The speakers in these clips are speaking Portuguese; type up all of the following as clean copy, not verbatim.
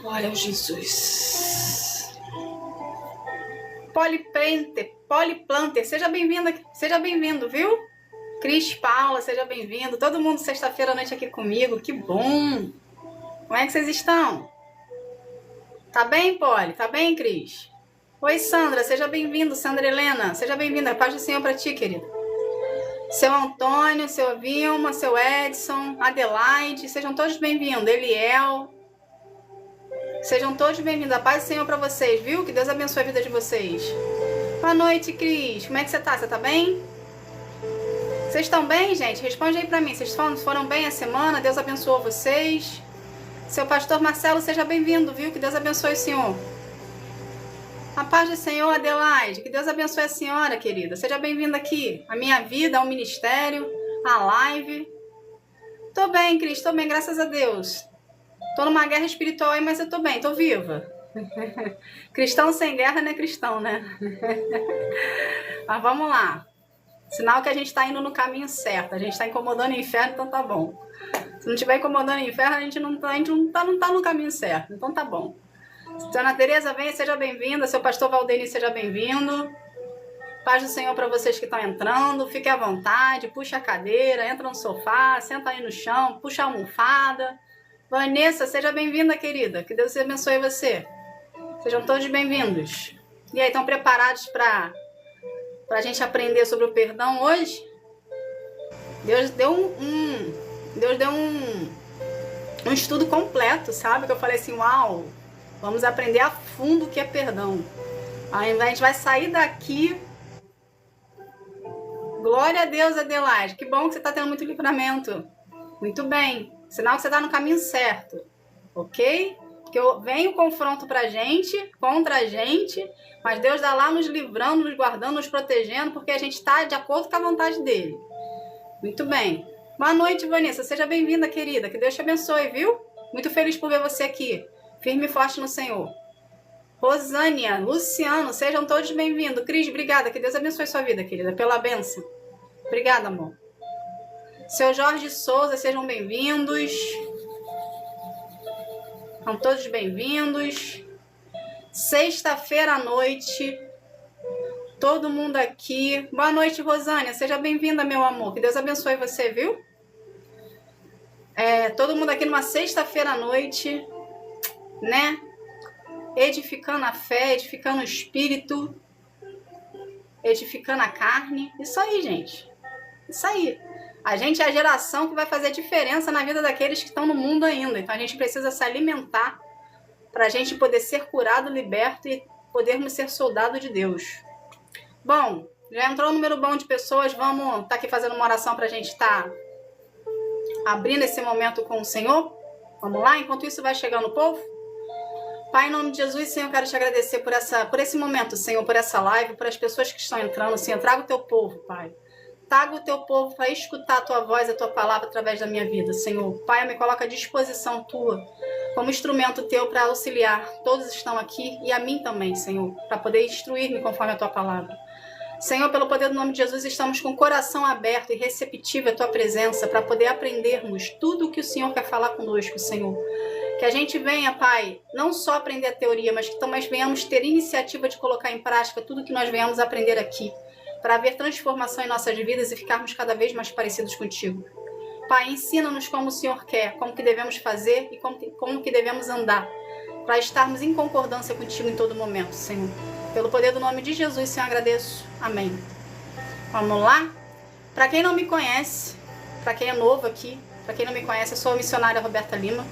Glória a Jesus. Poliplanter, seja bem-vindo, viu? Cris Paula, seja bem-vindo. Todo mundo sexta-feira à noite aqui comigo, que bom. Como é que vocês estão? Tá bem, Poli? Tá bem, Cris? Oi, Sandra, seja bem-vindo. Sandra Helena, seja bem-vinda. Paz do Senhor pra ti, querido. Seu Antônio, seu Vilma, seu Edson, Adelaide, sejam todos bem-vindos. Eliel, sejam todos bem-vindos. A paz do Senhor pra vocês, viu? Que Deus abençoe a vida de vocês. Boa noite, Cris. Como é que você tá? Você tá bem? Vocês estão bem, gente? Responde aí pra mim. Vocês foram bem a semana? Deus abençoou vocês? Seu pastor Marcelo, seja bem-vindo, viu? Que Deus abençoe o senhor. A paz do Senhor, Adelaide. Que Deus abençoe a senhora, querida. Seja bem-vinda aqui. A minha vida, ao ministério, a live. Tô bem, Cris. Tô bem, graças a Deus. Tô numa guerra espiritual aí, mas eu tô bem. Tô viva. Cristão sem guerra não é cristão, né? Mas vamos lá. Sinal que a gente tá indo no caminho certo. A gente tá incomodando o inferno, então tá bom. Se não estiver incomodando o inferno, a gente não tá no caminho certo. Então tá bom. Dona Tereza, venha, seja bem-vinda. Seu pastor Valdeni, seja bem-vindo. Paz do Senhor para vocês que estão entrando. Fique à vontade, puxa a cadeira, entra no sofá, senta aí no chão, puxa a almofada. Vanessa, seja bem-vinda, querida. Que Deus abençoe você. Sejam todos bem-vindos. E aí, estão preparados para a gente aprender sobre o perdão hoje? Deus deu um estudo completo, sabe? Que eu falei assim, uau, vamos aprender a fundo o que é perdão. Aí a gente vai sair daqui. Glória a Deus, Adelaide. Que bom que você está tendo muito livramento. Muito bem. Sinal que você está no caminho certo. Ok? Porque vem o confronto contra a gente, mas Deus está lá nos livrando, nos guardando, nos protegendo, porque a gente está de acordo com a vontade dele. Muito bem. Boa noite, Vanessa. Seja bem-vinda, querida. Que Deus te abençoe, viu? Muito feliz por ver você aqui. Firme e forte no Senhor. Rosânia, Luciano, sejam todos bem-vindos. Cris, obrigada. Que Deus abençoe sua vida, querida, pela bênção. Obrigada, amor. Seu Jorge Souza, sejam bem-vindos. São todos bem-vindos. Sexta-feira à noite. Todo mundo aqui. Boa noite, Rosânia. Seja bem-vinda, meu amor. Que Deus abençoe você, viu? Todo mundo aqui numa sexta-feira à noite, né? Edificando a fé, edificando o espírito, edificando a carne. Isso aí, gente. Isso aí. A gente é a geração que vai fazer diferença na vida daqueles que estão no mundo ainda. Então a gente precisa se alimentar para a gente poder ser curado, liberto e podermos ser soldado de Deus. Bom, já entrou um número bom de pessoas. Vamos estar aqui fazendo uma oração para a gente estar abrindo esse momento com o Senhor. Vamos lá? Enquanto isso vai chegando o povo. Pai, em nome de Jesus, Senhor, eu quero te agradecer por esse momento, Senhor, por essa live, por as pessoas que estão entrando. Senhor, traga o teu povo, Pai. Traga o teu povo para escutar a tua voz, a tua palavra através da minha vida, Senhor. Pai, me coloca à disposição tua, como instrumento teu para auxiliar. Todos estão aqui e a mim também, Senhor, para poder instruir-me conforme a tua palavra. Senhor, pelo poder do nome de Jesus, estamos com o coração aberto e receptivo à tua presença para poder aprendermos tudo o que o Senhor quer falar conosco, Senhor. Que a gente venha, Pai, não só aprender a teoria, mas que também venhamos ter iniciativa de colocar em prática tudo que nós venhamos aprender aqui, para haver transformação em nossas vidas e ficarmos cada vez mais parecidos contigo. Pai, ensina-nos como o Senhor quer, como que devemos fazer e como que devemos andar, para estarmos em concordância contigo em todo momento, Senhor. Pelo poder do nome de Jesus, Senhor, agradeço. Amém. Vamos lá? Para quem não me conhece, para quem é novo aqui, para quem não me conhece, eu sou a missionária Roberta Lima.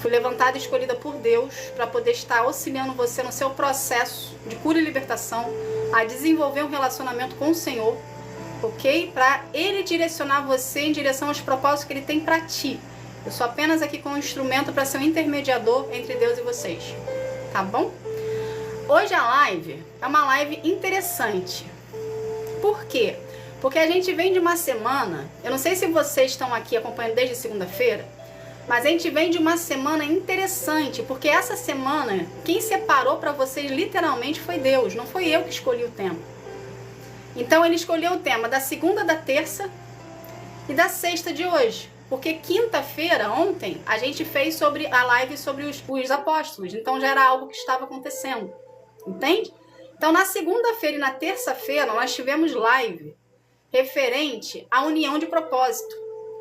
Fui levantada e escolhida por Deus para poder estar auxiliando você no seu processo de cura e libertação, a desenvolver um relacionamento com o Senhor, ok? Para Ele direcionar você em direção aos propósitos que Ele tem para ti. Eu sou apenas aqui como instrumento para ser um intermediador entre Deus e vocês, tá bom? Hoje a live é uma live interessante. Por quê? Porque a gente vem de uma semana, eu não sei se vocês estão aqui acompanhando desde segunda-feira, mas a gente vem de uma semana interessante, porque essa semana, quem separou para vocês literalmente foi Deus, não foi eu que escolhi o tema. Então ele escolheu o tema da segunda, da terça e da sexta de hoje. Porque quinta-feira, ontem, a gente fez sobre a live sobre os apóstolos. Então já era algo que estava acontecendo. Entende? Então na segunda-feira e na terça-feira nós tivemos live referente à união de propósito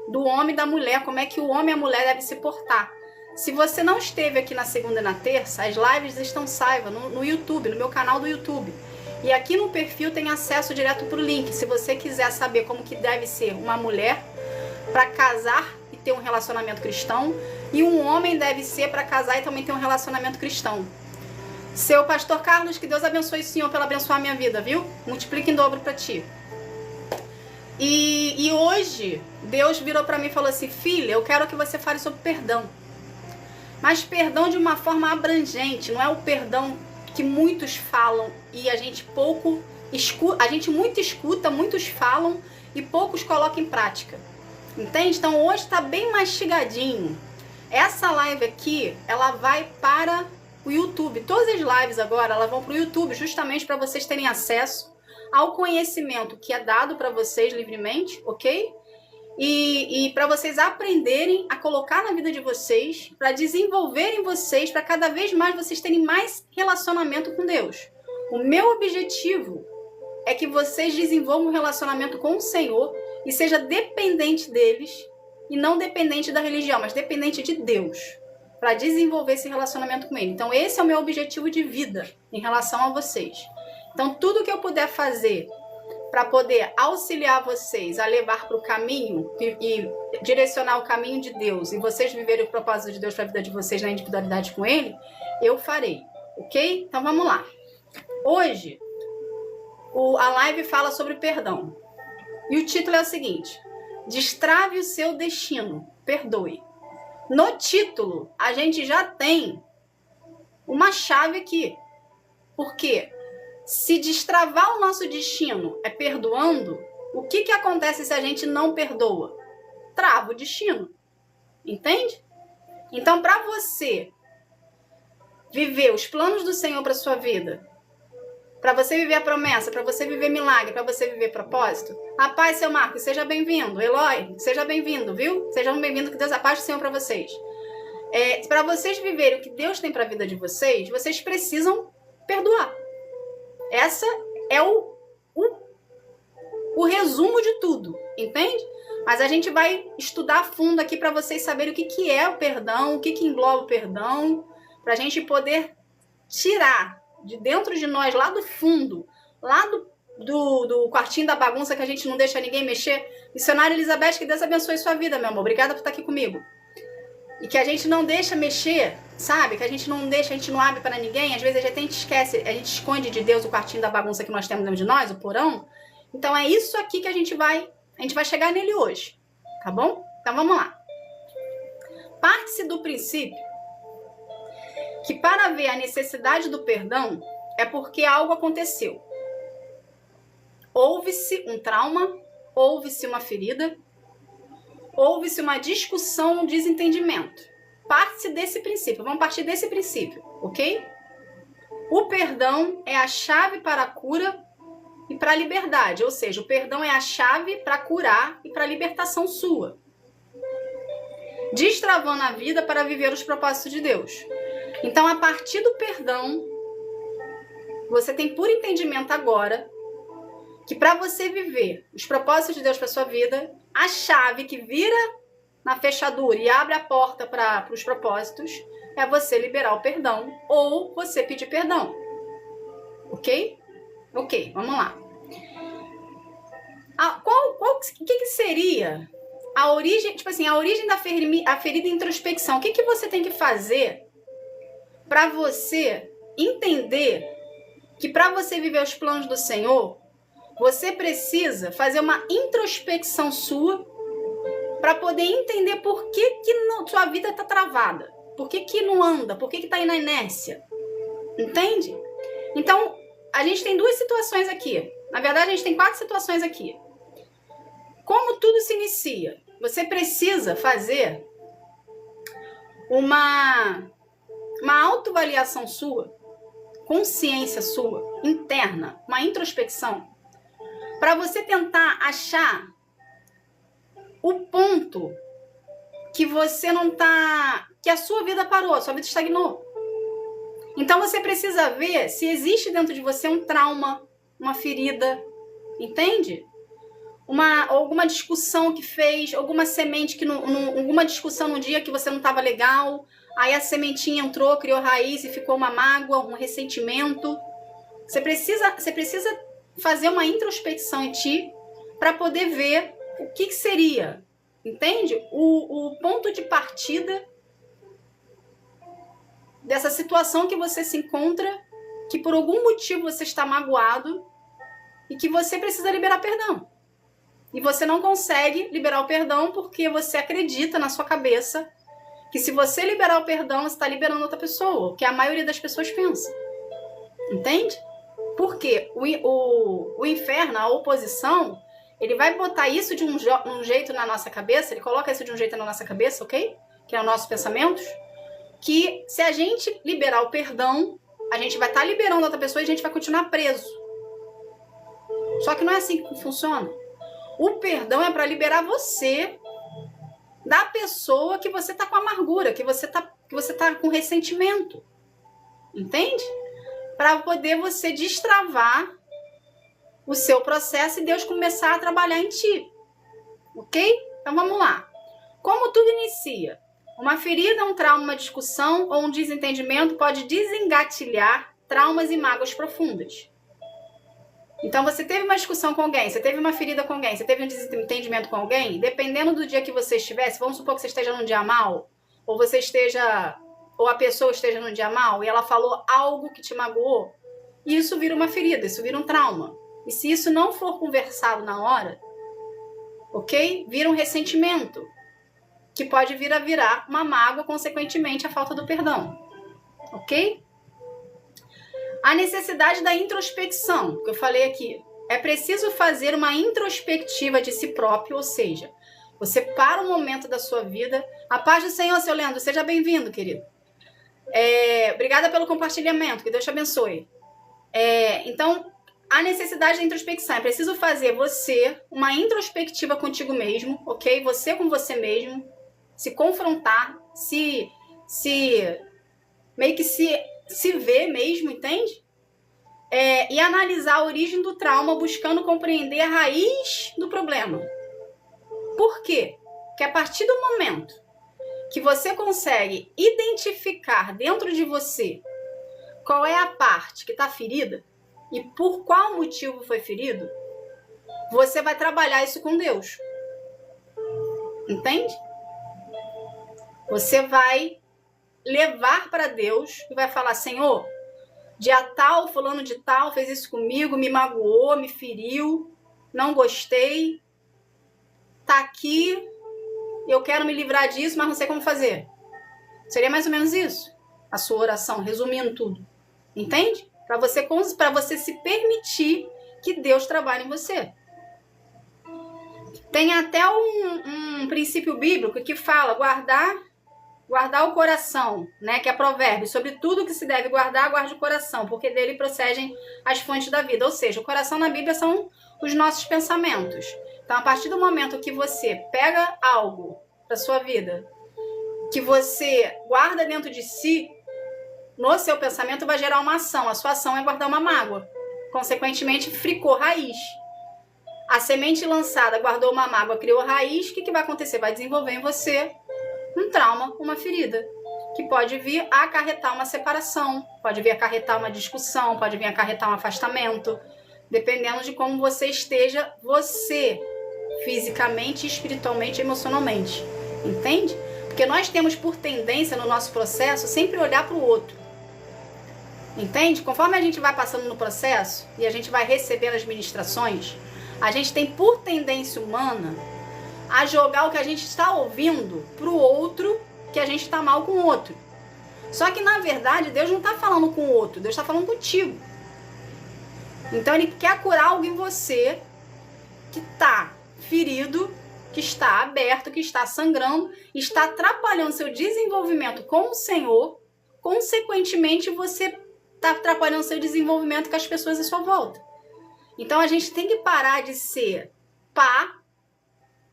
do homem e da mulher, como é que o homem e a mulher devem se portar. Se você não esteve aqui na segunda e na terça, as lives estão salvas no YouTube, no meu canal do YouTube. E aqui no perfil tem acesso direto para o link. Se você quiser saber como que deve ser uma mulher para casar e ter um relacionamento cristão, e um homem deve ser para casar e também ter um relacionamento cristão. Seu pastor Carlos, que Deus abençoe o senhor pela abençoar a minha vida, viu? Multiplica em dobro para ti. E hoje, Deus virou para mim e falou assim: filha, eu quero que você fale sobre perdão. Mas perdão de uma forma abrangente, não é o perdão que muitos falam e a gente pouco escuta, a gente muito escuta, muitos falam e poucos colocam em prática. Entende? Então hoje está bem mastigadinho. Essa live aqui, ela vai para o YouTube. Todas as lives agora, elas vão para o YouTube justamente para vocês terem acesso ao conhecimento que é dado para vocês livremente, ok? E para vocês aprenderem a colocar na vida de vocês, para desenvolverem vocês, para cada vez mais vocês terem mais relacionamento com Deus. O meu objetivo é que vocês desenvolvam um relacionamento com o Senhor e seja dependente deles, e não dependente da religião, mas dependente de Deus, para desenvolver esse relacionamento com Ele. Então esse é o meu objetivo de vida em relação a vocês. Então tudo que eu puder fazer para poder auxiliar vocês a levar para o caminho e direcionar o caminho de Deus e vocês viverem o propósito de Deus para a vida de vocês na individualidade com Ele, eu farei, ok? Então vamos lá. Hoje, a live fala sobre perdão. E o título é o seguinte: destrave o seu destino, perdoe. No título, a gente já tem uma chave aqui. Por quê? Se destravar o nosso destino é perdoando, o que acontece se a gente não perdoa? Trava o destino. Entende? Então, para você viver os planos do Senhor para sua vida, para você viver a promessa, para você viver milagre, para você viver propósito, a paz, seu Marcos, seja bem-vindo. Eloy, seja bem-vindo, viu? Sejam bem-vindos, que Deus, a paz do Senhor para vocês. Para vocês viverem o que Deus tem para a vida de vocês, vocês precisam perdoar. Essa é o resumo de tudo, entende? Mas a gente vai estudar a fundo aqui para vocês saberem o que é o perdão, o que engloba o perdão, para a gente poder tirar de dentro de nós, lá do fundo, lá do quartinho da bagunça que a gente não deixa ninguém mexer. Missionária Elizabeth, que Deus abençoe sua vida, meu amor. Obrigada por estar aqui comigo. E que a gente não deixa mexer, sabe? Que a gente não deixa, a gente não abre para ninguém. Às vezes a gente esquece, a gente esconde de Deus o quartinho da bagunça que nós temos dentro de nós, o porão. Então é isso aqui que a gente vai chegar nele hoje, tá bom? Então vamos lá. Parte-se do princípio que para haver a necessidade do perdão é porque algo aconteceu. Houve-se um trauma, houve-se uma ferida, houve-se uma discussão, um desentendimento. Parte-se desse princípio, vamos partir desse princípio, ok? O perdão é a chave para a cura e para a liberdade, ou seja, o perdão é a chave para curar e para a libertação sua. Destravando a vida para viver os propósitos de Deus. Então, a partir do perdão, você tem por entendimento agora que para você viver os propósitos de Deus para sua vida, a chave que vira na fechadura e abre a porta para os propósitos é você liberar o perdão ou você pedir perdão. Ok? Ok, vamos lá. O que seria a origem, tipo assim, a origem da ferida introspecção? O que você tem que fazer para você entender que para você viver os planos do Senhor, você precisa fazer uma introspecção sua para poder entender por que sua vida está travada, por que não anda, por que está aí na inércia, entende? Então, a gente tem duas situações aqui. Na verdade, a gente tem 4 situações aqui. Como tudo se inicia? Você precisa fazer uma autoavaliação sua, consciência sua, interna, uma introspecção, para você tentar achar o ponto que você não tá... que a sua vida parou, a sua vida estagnou. Então você precisa ver se existe dentro de você um trauma, uma ferida, entende? Alguma discussão que fez, alguma semente que alguma discussão num dia que você não estava legal, aí a sementinha entrou, criou raiz e ficou uma mágoa, um ressentimento. Você precisa fazer uma introspecção em ti para poder ver o que seria, entende? O ponto de partida dessa situação que você se encontra, que por algum motivo você está magoado e que você precisa liberar perdão. E você não consegue liberar o perdão porque você acredita na sua cabeça que se você liberar o perdão, você está liberando outra pessoa, o que a maioria das pessoas pensa. Entende? Porque o inferno, a oposição, ele vai botar isso de um jeito na nossa cabeça, ele coloca isso de um jeito na nossa cabeça, ok? Que é os nossos pensamentos, que se a gente liberar o perdão, a gente vai estar liberando outra pessoa e a gente vai continuar preso. Só que não é assim que funciona. O perdão é para liberar você da pessoa que você tá com amargura, que você tá com ressentimento. Entende? Para poder você destravar o seu processo e Deus começar a trabalhar em ti. Ok? Então vamos lá. Como tudo inicia? Uma ferida, um trauma, uma discussão ou um desentendimento pode desengatilhar traumas e mágoas profundas. Então você teve uma discussão com alguém, você teve uma ferida com alguém, você teve um desentendimento com alguém, dependendo do dia que você estivesse, vamos supor que você esteja num dia mal, ou a pessoa esteja num dia mal e ela falou algo que te magoou, e isso vira uma ferida, isso vira um trauma. E se isso não for conversado na hora, ok? Vira um ressentimento, que pode vir a virar uma mágoa, consequentemente a falta do perdão, ok? A necessidade da introspecção, que eu falei aqui. É preciso fazer uma introspectiva de si próprio, ou seja, você para um momento da sua vida. A paz do Senhor, seu Leandro, seja bem-vindo, querido. Obrigada pelo compartilhamento, que Deus te abençoe. Então, a necessidade da introspecção. É preciso fazer você uma introspectiva contigo mesmo, ok? Você com você mesmo, se confrontar, meio que se ver mesmo, entende? E analisar a origem do trauma, buscando compreender a raiz do problema. Por quê? Porque a partir do momento que você consegue identificar dentro de você qual é a parte que está ferida e por qual motivo foi ferido, você vai trabalhar isso com Deus. Entende? Você vai levar para Deus e vai falar: Senhor, dia tal, fulano de tal fez isso comigo, me magoou, me feriu, não gostei, tá aqui, eu quero me livrar disso, mas não sei como fazer. Seria mais ou menos isso, a sua oração, resumindo tudo. Entende? Para você se permitir que Deus trabalhe em você. Tem até um princípio bíblico que fala guardar o coração, né? Que é provérbio. Sobre tudo que se deve guardar, guarde o coração, porque dele procedem as fontes da vida. Ou seja, o coração na Bíblia são os nossos pensamentos. Então, a partir do momento que você pega algo para sua vida, que você guarda dentro de si, no seu pensamento vai gerar uma ação. A sua ação é guardar uma mágoa. Consequentemente, fricou raiz. A semente lançada guardou uma mágoa, criou raiz. O que vai acontecer? Vai desenvolver em você um trauma, uma ferida, que pode vir a acarretar uma separação, pode vir a acarretar uma discussão, pode vir a acarretar um afastamento, dependendo de como você esteja, fisicamente, espiritualmente, emocionalmente. Entende? Porque nós temos por tendência no nosso processo sempre olhar para o outro. Entende? Conforme a gente vai passando no processo e a gente vai recebendo as ministrações, a gente tem por tendência humana a jogar o que a gente está ouvindo pro outro, que a gente está mal com o outro. Só que, na verdade, Deus não está falando com o outro, Deus está falando contigo. Então, Ele quer curar algo em você que está ferido, que está aberto, que está sangrando, está atrapalhando seu desenvolvimento com o Senhor. Consequentemente, você está atrapalhando seu desenvolvimento com as pessoas à sua volta. Então, a gente tem que parar de ser pá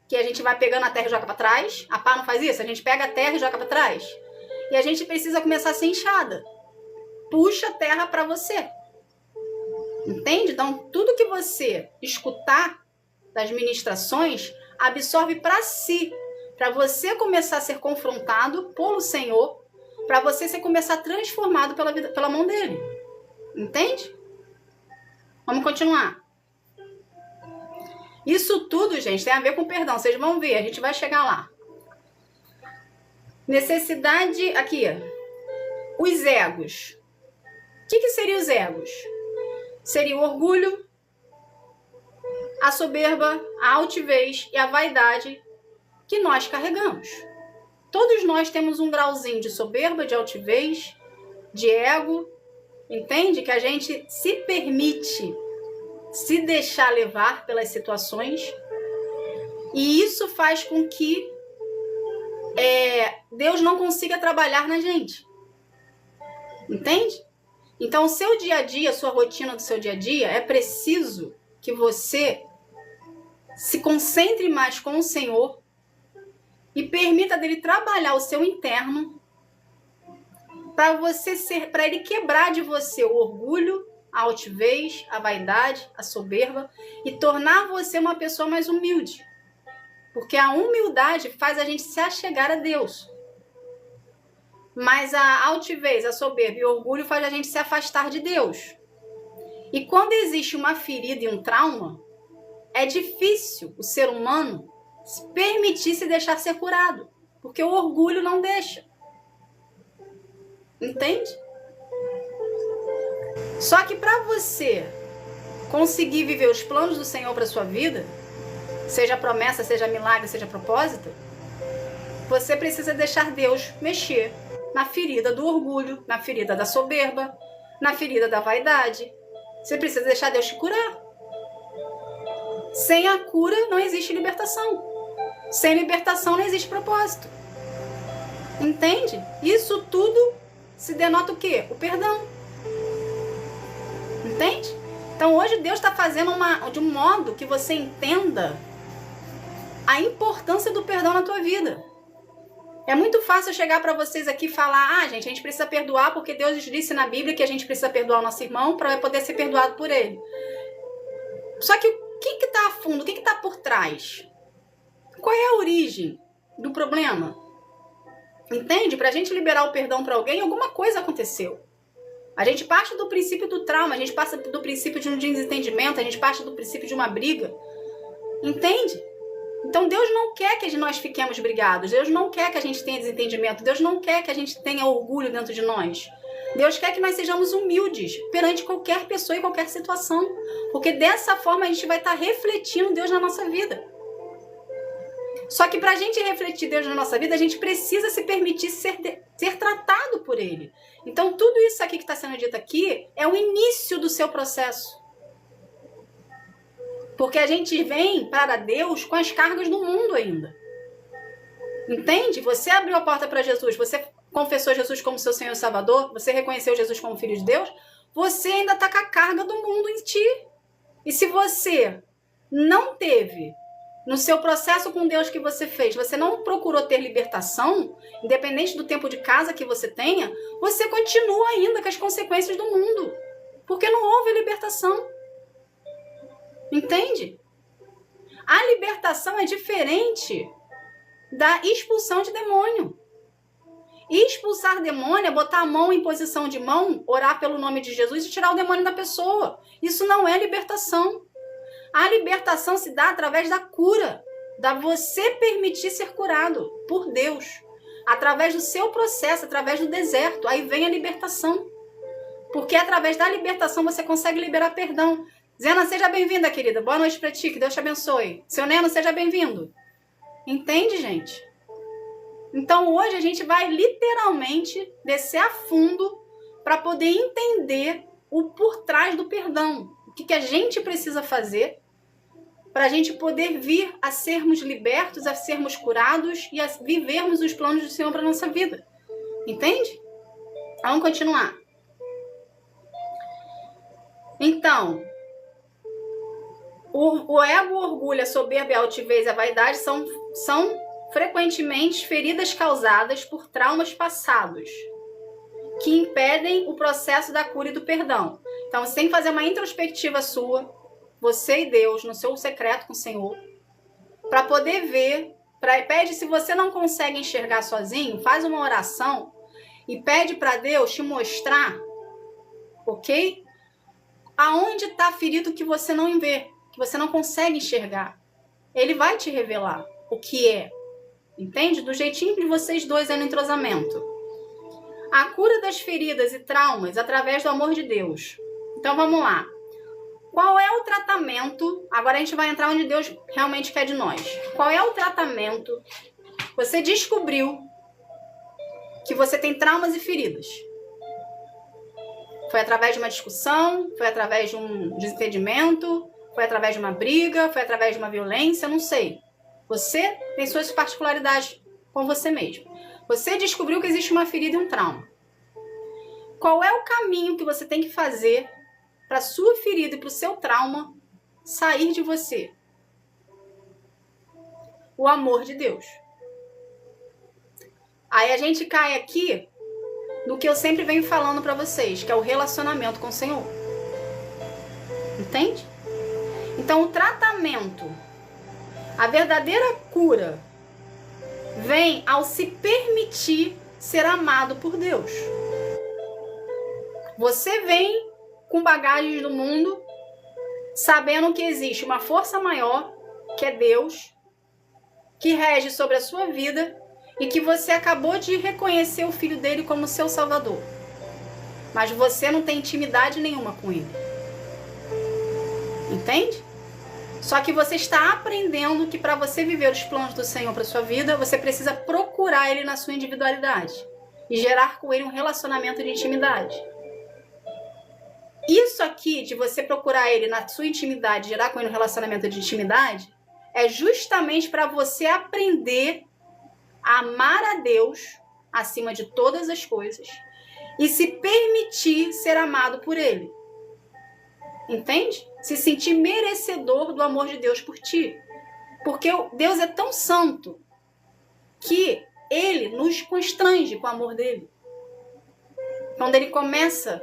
que a gente vai pegando a terra e joga para trás. A pá não faz isso? A gente pega a terra e joga para trás. E a gente precisa começar a ser inchada. Puxa a terra para você. Entende? Então, tudo que você escutar das ministrações, absorve para si. Para você começar a ser confrontado pelo Senhor. Para você começar transformado pela mão dele. Entende? Vamos continuar. Isso tudo, gente, tem a ver com perdão. Vocês vão ver, a gente vai chegar lá. Necessidade, aqui, os egos. O que seriam os egos? Seria o orgulho, a soberba, a altivez e a vaidade que nós carregamos. Todos nós temos um grauzinho de soberba, de altivez, de ego. Entende? Que a gente se permite se deixar levar pelas situações. E isso faz com que Deus não consiga trabalhar na gente. Entende? Então, o seu dia a dia, a sua rotina do seu dia a dia, é preciso que você se concentre mais com o Senhor e permita dele trabalhar o seu interno para ele quebrar de você o orgulho, a altivez, a vaidade, a soberba e tornar você uma pessoa mais humilde. Porque a humildade faz a gente se achegar a Deus. Mas a altivez, a soberba e o orgulho faz a gente se afastar de Deus. E quando existe uma ferida e um trauma, é difícil o ser humano se permitir se deixar ser curado. Porque o orgulho não deixa. Entende? Só que para você conseguir viver os planos do Senhor para sua vida, seja promessa, seja milagre, seja propósito, você precisa deixar Deus mexer na ferida do orgulho, na ferida da soberba, na ferida da vaidade. Você precisa deixar Deus te curar. Sem a cura não existe libertação. Sem libertação não existe propósito. Entende? Isso tudo se denota o quê? O perdão. Entende? Então hoje Deus está fazendo de um modo que você entenda a importância do perdão na tua vida. É muito fácil eu chegar para vocês aqui e falar, gente, a gente precisa perdoar porque Deus disse na Bíblia que a gente precisa perdoar o nosso irmão para poder ser perdoado por ele. Só que o que está a fundo? O que está por trás? Qual é a origem do problema? Entende? Para a gente liberar o perdão para alguém, alguma coisa aconteceu. A gente parte do princípio do trauma, a gente passa do princípio de um desentendimento, a gente parte do princípio de uma briga. Entende? Então Deus não quer que nós fiquemos brigados, Deus não quer que a gente tenha desentendimento, Deus não quer que a gente tenha orgulho dentro de nós. Deus quer que nós sejamos humildes perante qualquer pessoa e qualquer situação, porque dessa forma a gente vai estar refletindo Deus na nossa vida. Só que para a gente refletir Deus na nossa vida, a gente precisa se permitir ser tratado por Ele. Então tudo isso aqui que está sendo dito aqui é o início do seu processo. Porque a gente vem para Deus com as cargas do mundo ainda. Entende? Você abriu a porta para Jesus, você confessou Jesus como seu Senhor e Salvador, você reconheceu Jesus como Filho de Deus, você ainda está com a carga do mundo em ti. E se você não teve, no seu processo com Deus que você fez, você não procurou ter libertação, independente do tempo de casa que você tenha, você continua ainda com as consequências do mundo. Porque não houve libertação. Entende? A libertação é diferente da expulsão de demônio. Expulsar demônio é botar a mão em posição de mão, orar pelo nome de Jesus e tirar o demônio da pessoa. Isso não é libertação. A libertação se dá através da cura, da você permitir ser curado por Deus. Através do seu processo, através do deserto. Aí vem a libertação. Porque através da libertação você consegue liberar perdão. Zena, seja bem-vinda, querida. Boa noite pra ti, que Deus te abençoe. Seu Neno, seja bem-vindo. Entende, gente? Então, hoje a gente vai literalmente descer a fundo para poder entender o por trás do perdão. O que a gente precisa fazer para a gente poder vir a sermos libertos, a sermos curados e a vivermos os planos do Senhor para nossa vida. Entende? Vamos continuar. Então, O ego, o orgulho, a soberba, a altivez e a vaidade são frequentemente feridas causadas por traumas passados que impedem o processo da cura e do perdão. Então você tem que fazer uma introspectiva sua, você e Deus, no seu secreto com o Senhor, para poder ver. Pede, se você não consegue enxergar sozinho, faz uma oração e pede para Deus te mostrar, ok? Aonde está ferido que você não vê, que você não consegue enxergar. Ele vai te revelar o que é. Entende? Do jeitinho de vocês dois aí no entrosamento. A cura das feridas e traumas através do amor de Deus. Então vamos lá. Qual é o tratamento? Agora a gente vai entrar onde Deus realmente quer de nós. Qual é o tratamento? Você descobriu que você tem traumas e feridas. Foi através de uma discussão, foi através de um desentendimento, foi através de uma briga, foi através de uma violência, não sei. Você tem suas particularidades com você mesmo. Você descobriu que existe uma ferida e um trauma. Qual é o caminho que você tem que fazer para a sua ferida e para o seu trauma sair de você? O amor de Deus. Aí a gente cai aqui no que eu sempre venho falando para vocês, que é o relacionamento com o Senhor. Entende? Então o tratamento, a verdadeira cura, vem ao se permitir ser amado por Deus. Você vem com bagagens do mundo, sabendo que existe uma força maior, que é Deus, que rege sobre a sua vida e que você acabou de reconhecer o Filho dele como seu Salvador. Mas você não tem intimidade nenhuma com ele. Entende? Só que você está aprendendo que para você viver os planos do Senhor para sua vida, você precisa procurar ele na sua individualidade e gerar com ele um relacionamento de intimidade. Isso aqui de você procurar ele na sua intimidade, gerar com ele um relacionamento de intimidade, é justamente para você aprender a amar a Deus acima de todas as coisas e se permitir ser amado por ele. Entende? Se sentir merecedor do amor de Deus por ti. Porque Deus é tão santo que ele nos constrange com o amor dele. Quando ele começa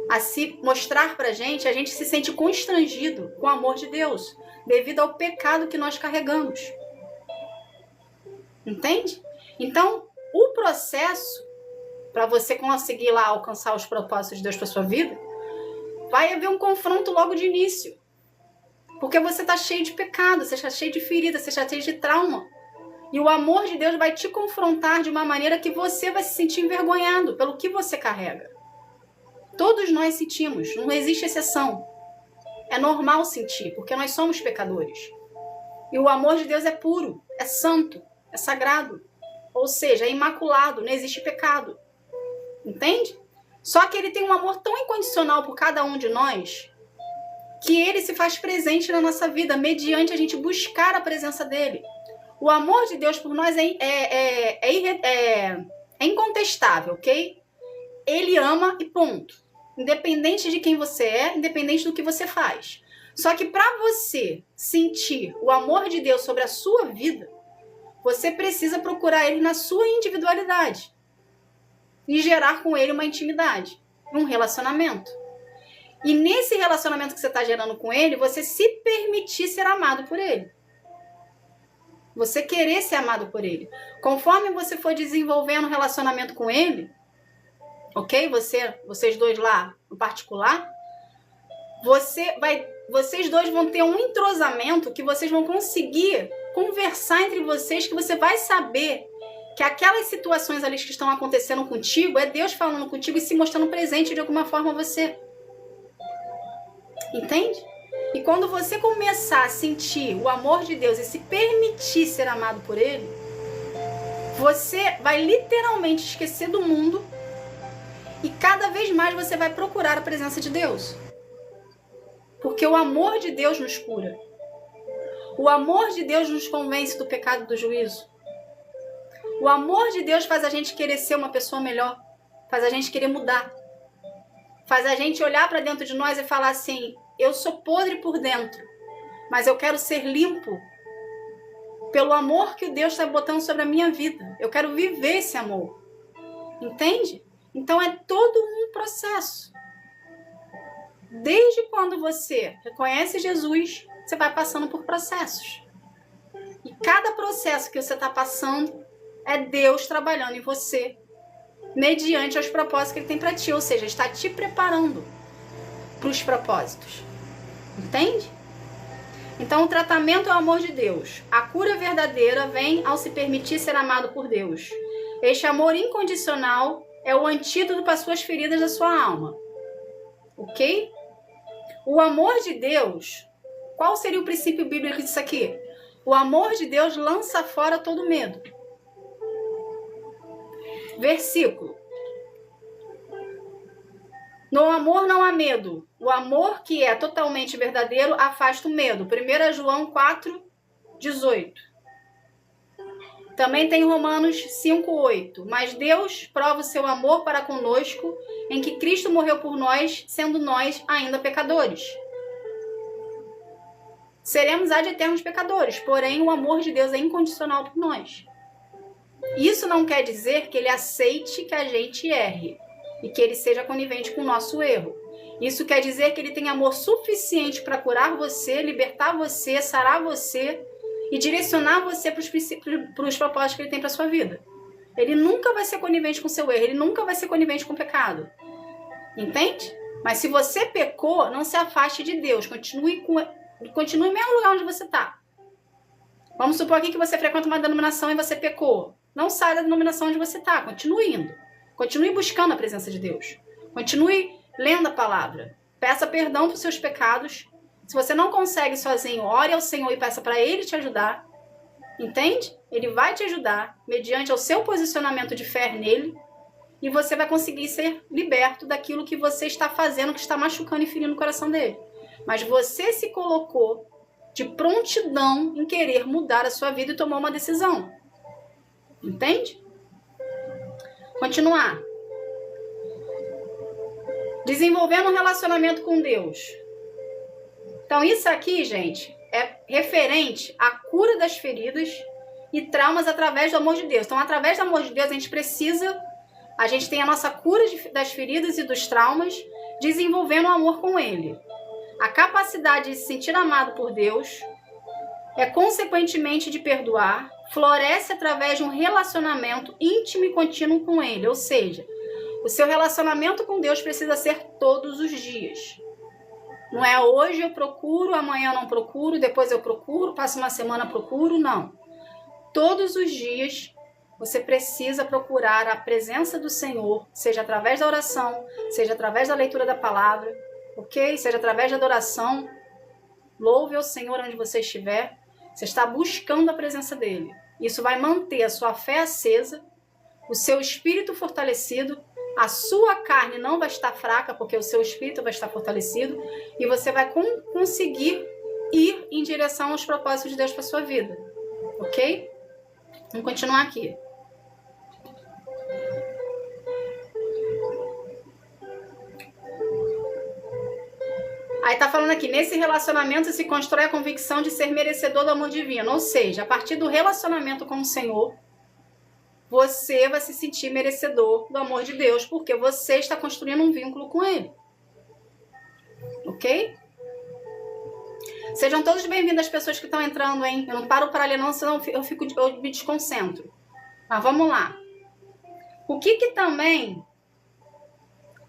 a se mostrar pra gente, a gente se sente constrangido com o amor de Deus, devido ao pecado que nós carregamos. Entende? Então, o processo para você conseguir lá alcançar os propósitos de Deus para sua vida, vai haver um confronto logo de início. Porque você está cheio de pecado, você está cheio de ferida, você está cheio de trauma. E o amor de Deus vai te confrontar de uma maneira que você vai se sentir envergonhado pelo que você carrega. Todos nós sentimos, não existe exceção. É normal sentir, porque nós somos pecadores. E o amor de Deus é puro, é santo, é sagrado. Ou seja, é imaculado, não existe pecado. Entende? Só que ele tem um amor tão incondicional por cada um de nós, que ele se faz presente na nossa vida, mediante a gente buscar a presença dele. O amor de Deus por nós é incontestável, ok? Ele ama e ponto. Independente de quem você é, independente do que você faz. Só que para você sentir o amor de Deus sobre a sua vida, você precisa procurar ele na sua individualidade e gerar com ele uma intimidade, um relacionamento. E nesse relacionamento que você está gerando com ele, você se permitir ser amado por ele. Você querer ser amado por ele. Conforme você for desenvolvendo um relacionamento com ele, ok? Vocês dois lá no particular, vocês dois vão ter um entrosamento que vocês vão conseguir conversar entre vocês, que você vai saber que aquelas situações ali que estão acontecendo contigo, é Deus falando contigo e se mostrando presente de alguma forma a você. Entende? E quando você começar a sentir o amor de Deus e se permitir ser amado por ele, você vai literalmente esquecer do mundo e cada vez mais você vai procurar a presença de Deus. Porque o amor de Deus nos cura. O amor de Deus nos convence do pecado e do juízo. O amor de Deus faz a gente querer ser uma pessoa melhor. Faz a gente querer mudar. Faz a gente olhar para dentro de nós e falar assim, eu sou podre por dentro. mas eu quero ser limpo pelo amor que Deus está botando sobre a minha vida. Eu quero viver esse amor. Entende? Então é todo um processo. Desde quando você reconhece Jesus, você vai passando por processos. E cada processo que você está passando é Deus trabalhando em você, mediante os propósitos que Ele tem para ti. Ou seja, está te preparando para os propósitos. Entende? Então, o tratamento é o amor de Deus. A cura verdadeira vem ao se permitir ser amado por Deus. Este amor incondicional é o antídoto para as suas feridas da sua alma. Ok? O amor de Deus, qual seria o princípio bíblico disso aqui? O amor de Deus lança fora todo medo. Versículo. No amor não há medo. O amor que é totalmente verdadeiro afasta o medo. 1 João 4:18. Também tem Romanos 5:8. Mas Deus prova o seu amor para conosco em que Cristo morreu por nós, sendo nós ainda pecadores. Seremos ad eternos pecadores, porém o amor de Deus é incondicional por nós. Isso não quer dizer que Ele aceite que a gente erre e que Ele seja conivente com o nosso erro. Isso quer dizer que Ele tem amor suficiente para curar você, libertar você, sarar você e direcionar você para os propósitos que Ele tem para sua vida. Ele nunca vai ser conivente com o seu erro, Ele nunca vai ser conivente com o pecado. Entende? Mas se você pecou, não se afaste de Deus. Continue no mesmo lugar onde você está. Vamos supor aqui que você frequenta uma denominação e você pecou. Não saia da denominação onde você está. Continue indo. Continue buscando a presença de Deus. Continue lendo a palavra. Peça perdão por seus pecados. Se você não consegue sozinho, ore ao Senhor e peça para Ele te ajudar. Entende? Ele vai te ajudar mediante o seu posicionamento de fé nele. E você vai conseguir ser liberto daquilo que você está fazendo, que está machucando e ferindo o coração dele. Mas você se colocou de prontidão em querer mudar a sua vida e tomar uma decisão. Entende? Continuar. Desenvolvendo um relacionamento com Deus. Então isso aqui, gente, é referente à cura das feridas e traumas através do amor de Deus. Então, através do amor de Deus, a gente tem a nossa cura das feridas e dos traumas, desenvolvendo um amor com Ele. A capacidade de se sentir amado por Deus é, consequentemente, de perdoar, floresce através de um relacionamento íntimo e contínuo com Ele. Ou seja, o seu relacionamento com Deus precisa ser todos os dias. Não é hoje eu procuro, amanhã eu não procuro, depois eu procuro, passo uma semana procuro, não. Todos os dias você precisa procurar a presença do Senhor, seja através da oração, seja através da leitura da palavra, ok? Seja através da adoração. Louve ao Senhor onde você estiver. Você está buscando a presença dEle. Isso vai manter a sua fé acesa, o seu espírito fortalecido, a sua carne não vai estar fraca, porque o seu espírito vai estar fortalecido, e você vai conseguir ir em direção aos propósitos de Deus para a sua vida. Ok? Vamos continuar aqui. Aí tá falando aqui, nesse relacionamento se constrói a convicção de ser merecedor do amor divino. Ou seja, a partir do relacionamento com o Senhor, você vai se sentir merecedor do amor de Deus, porque você está construindo um vínculo com Ele. Ok? Sejam todos bem-vindos as pessoas que estão entrando, hein? Eu não paro para ler não, senão eu me desconcentro. Mas vamos lá. O que também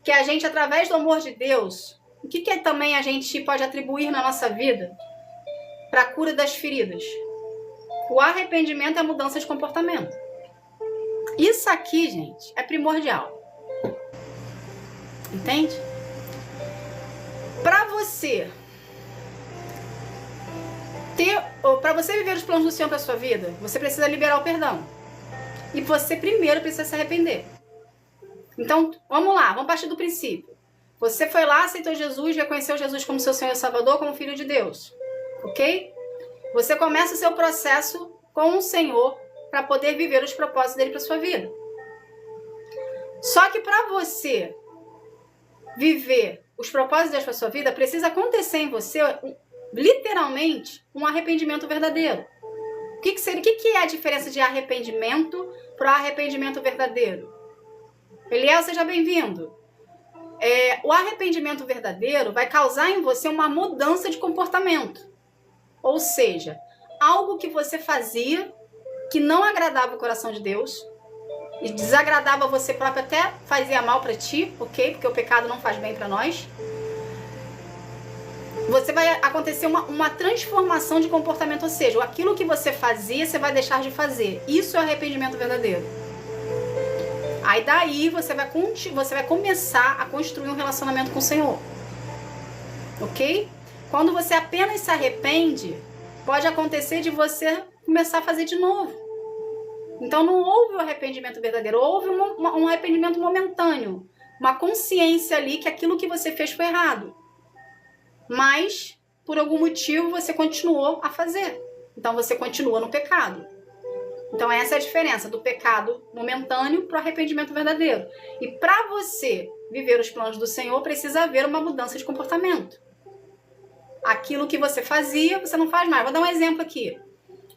que a gente, através do amor de Deus, o que também a gente pode atribuir na nossa vida para a cura das feridas? O arrependimento e a mudança de comportamento. Isso aqui, gente, é primordial. Entende? Para você viver os planos do Senhor para sua vida, você precisa liberar o perdão. E você primeiro precisa se arrepender. Então, vamos lá, vamos partir do princípio. Você foi lá, aceitou Jesus, reconheceu Jesus como seu Senhor e Salvador, como Filho de Deus. Ok? Você começa o seu processo com o Senhor para poder viver os propósitos dele para sua vida. Só que para você viver os propósitos de Deus para sua vida, precisa acontecer em você literalmente um arrependimento verdadeiro. O que é a diferença de arrependimento para arrependimento verdadeiro? Eliel, seja bem-vindo. O arrependimento verdadeiro vai causar em você uma mudança de comportamento. Ou seja, algo que você fazia que não agradava o coração de Deus e desagradava você próprio, até fazia mal para ti, ok? Porque o pecado não faz bem para nós. Você vai acontecer uma transformação de comportamento, ou seja, aquilo que você fazia, você vai deixar de fazer. Isso é arrependimento verdadeiro. Aí daí você vai começar a construir um relacionamento com o Senhor. Ok? Quando você apenas se arrepende, pode acontecer de você começar a fazer de novo. Então não houve o arrependimento verdadeiro, houve um arrependimento momentâneo. Uma consciência ali que aquilo que você fez foi errado. Mas, por algum motivo, você continuou a fazer. Então você continua no pecado. Então essa é a diferença do pecado momentâneo para o arrependimento verdadeiro. E para você viver os planos do Senhor, precisa haver uma mudança de comportamento. Aquilo que você fazia, você não faz mais. Vou dar um exemplo aqui.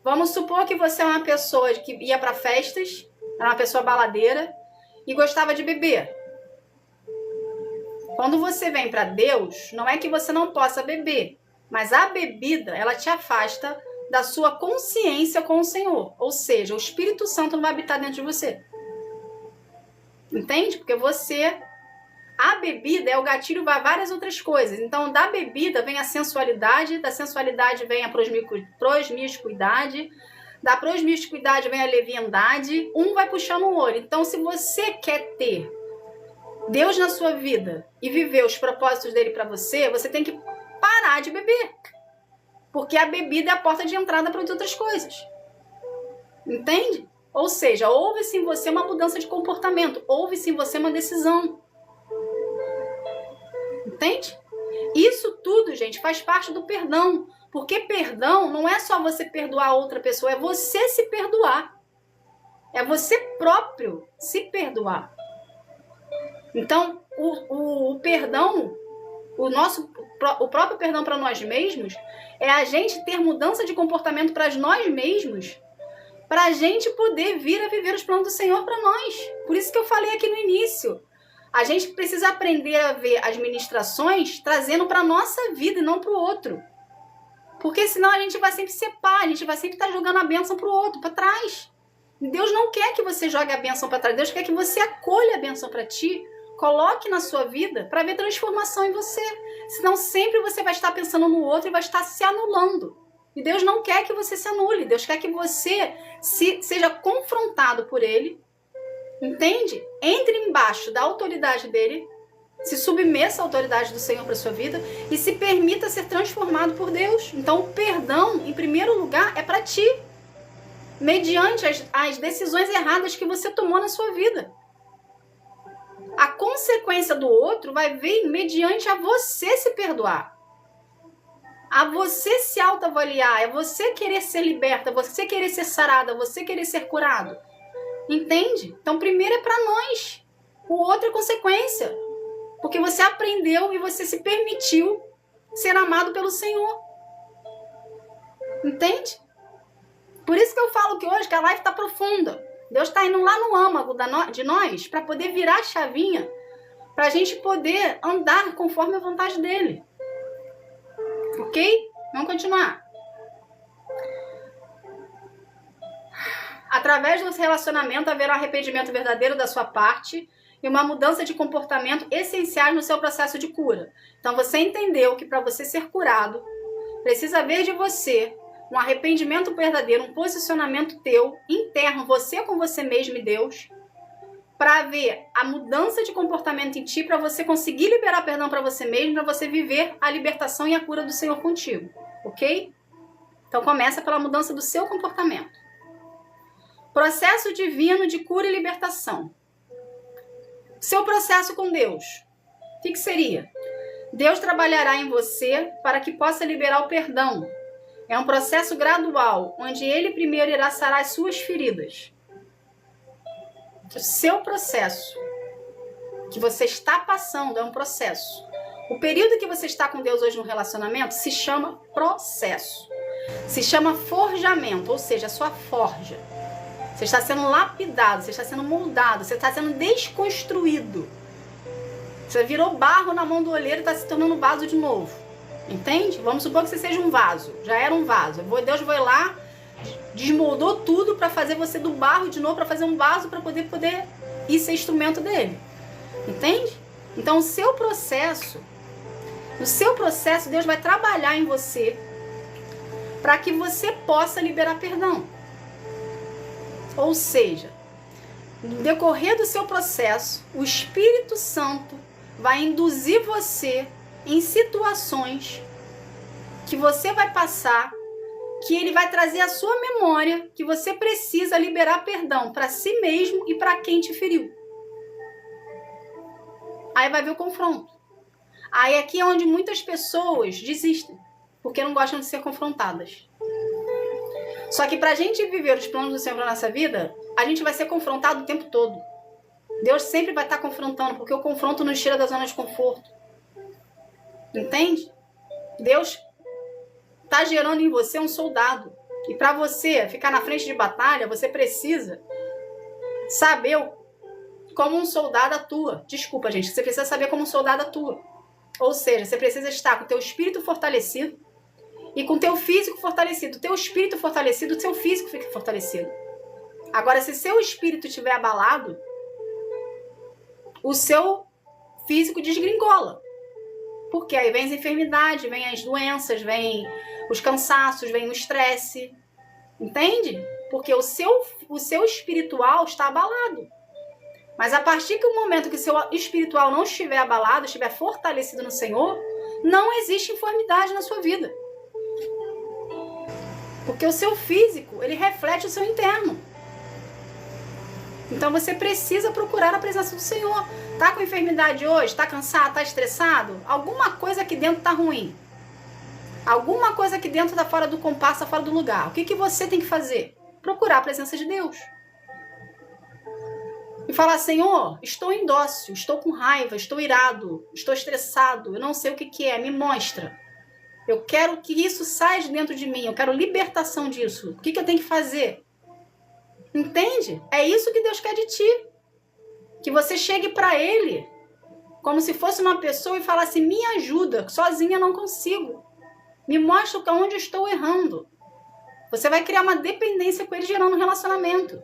Vamos supor que você é uma pessoa que ia para festas, era uma pessoa baladeira e gostava de beber. Quando você vem para Deus, não é que você não possa beber, mas a bebida, ela te afasta da sua consciência com o Senhor. Ou seja, o Espírito Santo não vai habitar dentro de você. Entende? Porque a bebida é o gatilho para várias outras coisas. Então, da bebida vem a sensualidade, da sensualidade vem a promiscuidade, da promiscuidade vem a leviandade, um vai puxando o outro. Então, se você quer ter Deus na sua vida e viver os propósitos dele para você, você tem que parar de beber. Porque a bebida é a porta de entrada para outras coisas. Entende? Ou seja, houve-se em você uma mudança de comportamento, houve-se em você uma decisão. Entende? Isso tudo, gente, faz parte do perdão. Porque perdão não é só você perdoar outra pessoa, é você se perdoar. É você próprio se perdoar. Então, o perdão, o próprio perdão para nós mesmos, é a gente ter mudança de comportamento para nós mesmos, para a gente poder vir a viver os planos do Senhor para nós. Por isso que eu falei aqui no início. A gente precisa aprender a ver as ministrações trazendo para a nossa vida e não para o outro. Porque senão a gente vai sempre separar, a gente vai sempre estar jogando a bênção para o outro, para trás. Deus não quer que você jogue a bênção para trás, Deus quer que você acolha a bênção para ti, coloque na sua vida para ver transformação em você. Senão sempre você vai estar pensando no outro e vai estar se anulando. E Deus não quer que você se anule. Deus quer que você seja confrontado por Ele. Entende? Entre embaixo da autoridade dEle. Se submeta à autoridade do Senhor para sua vida. E se permita ser transformado por Deus. Então o perdão, em primeiro lugar, é para ti. Mediante as decisões erradas que você tomou na sua vida. A consequência do outro vai vir mediante a você se perdoar. A você se autoavaliar, é você querer ser liberta, você querer ser sarada, você querer ser curado. Entende? Então primeiro é para nós. O outro é consequência. Porque você aprendeu e você se permitiu ser amado pelo Senhor. Entende? Por isso que eu falo que hoje que a live está profunda. Deus está indo lá no âmago de nós para poder virar a chavinha, para a gente poder andar conforme a vontade dele. Ok? Vamos continuar. Através do relacionamento haverá um arrependimento verdadeiro da sua parte e uma mudança de comportamento essenciais no seu processo de cura. Então você entendeu que para você ser curado, precisa haver de você um arrependimento verdadeiro, um posicionamento teu, interno, você com você mesmo e Deus, para ver a mudança de comportamento em ti, para você conseguir liberar perdão para você mesmo, para você viver a libertação e a cura do Senhor contigo, ok? Então começa pela mudança do seu comportamento. Processo divino de cura e libertação. Seu processo com Deus, o que seria? Deus trabalhará em você para que possa liberar o perdão. É um processo gradual, onde Ele primeiro irá sarar as suas feridas. O seu processo que você está passando é um processo O período que você está com Deus hoje no relacionamento se chama processo. Se chama forjamento, ou seja, a sua forja. Você está sendo lapidado, você está sendo moldado, você está sendo desconstruído. Você virou barro na mão do olheiro e está se tornando vaso de novo. Entende? Vamos supor que você seja um vaso. Já era um vaso. Deus foi lá, desmoldou tudo para fazer você do barro de novo, para fazer um vaso para poder ir ser instrumento dele. Entende? Então, no seu processo, Deus vai trabalhar em você para que você possa liberar perdão. Ou seja, no decorrer do seu processo, o Espírito Santo vai induzir você em situações que você vai passar, que ele vai trazer à sua memória que você precisa liberar perdão para si mesmo e para quem te feriu. Aí vai ver o confronto. Aí aqui é onde muitas pessoas desistem, porque não gostam de ser confrontadas. Só que pra gente viver os planos do Senhor na nossa vida, a gente vai ser confrontado o tempo todo. Deus sempre vai estar confrontando, porque o confronto nos tira da zona de conforto. Entende? Deus está gerando em você um soldado. E para você ficar na frente de batalha, você precisa saber como um soldado atua. Desculpa, gente. Você precisa saber como um soldado atua. Ou seja, você precisa estar com o teu espírito fortalecido e com o teu físico fortalecido. O teu espírito fortalecido, o teu físico fica fortalecido. Agora, se seu espírito estiver abalado, o seu físico desgringola. Porque aí vem as enfermidades, vem as doenças, vem os cansaços, vem o estresse. Entende? Porque o seu espiritual está abalado. Mas a partir do momento que o seu espiritual não estiver abalado, estiver fortalecido no Senhor, não existe enfermidade na sua vida. Porque o seu físico, ele reflete o seu interno. Então você precisa procurar a presença do Senhor. Tá com enfermidade hoje? Tá cansado? Tá estressado? Alguma coisa aqui dentro tá ruim. Alguma coisa aqui dentro tá fora do compasso, tá fora do lugar. O que você tem que fazer? Procurar a presença de Deus. E falar, Senhor, estou indócil, estou com raiva, estou irado, estou estressado, eu não sei o que é, me mostra. Eu quero que isso saia de dentro de mim, eu quero libertação disso. O que eu tenho que fazer? Entende? É isso que Deus quer de ti. Que você chegue para Ele como se fosse uma pessoa e falasse, me ajuda, sozinha eu não consigo. Me mostra onde eu estou errando. Você vai criar uma dependência com Ele, gerando um relacionamento.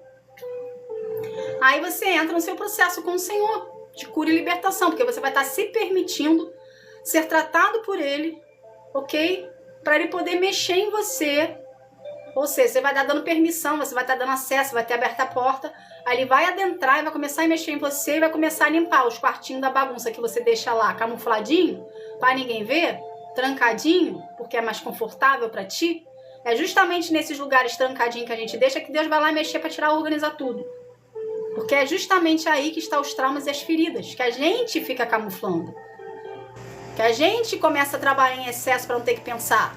Aí você entra no seu processo com o Senhor de cura e libertação, porque você vai estar se permitindo ser tratado por Ele, ok? Para Ele poder mexer em você. Ou seja, você vai estar dando permissão, você vai estar dando acesso, vai ter aberto a porta, aí Ele vai adentrar e vai começar a mexer em você e vai começar a limpar os quartinhos da bagunça que você deixa lá camufladinho, para ninguém ver, trancadinho, porque é mais confortável para ti. É justamente nesses lugares trancadinhos que a gente deixa que Deus vai lá mexer para tirar, organizar tudo. Porque é justamente aí que estão os traumas e as feridas, que a gente fica camuflando. Que a gente começa a trabalhar em excesso para não ter que pensar.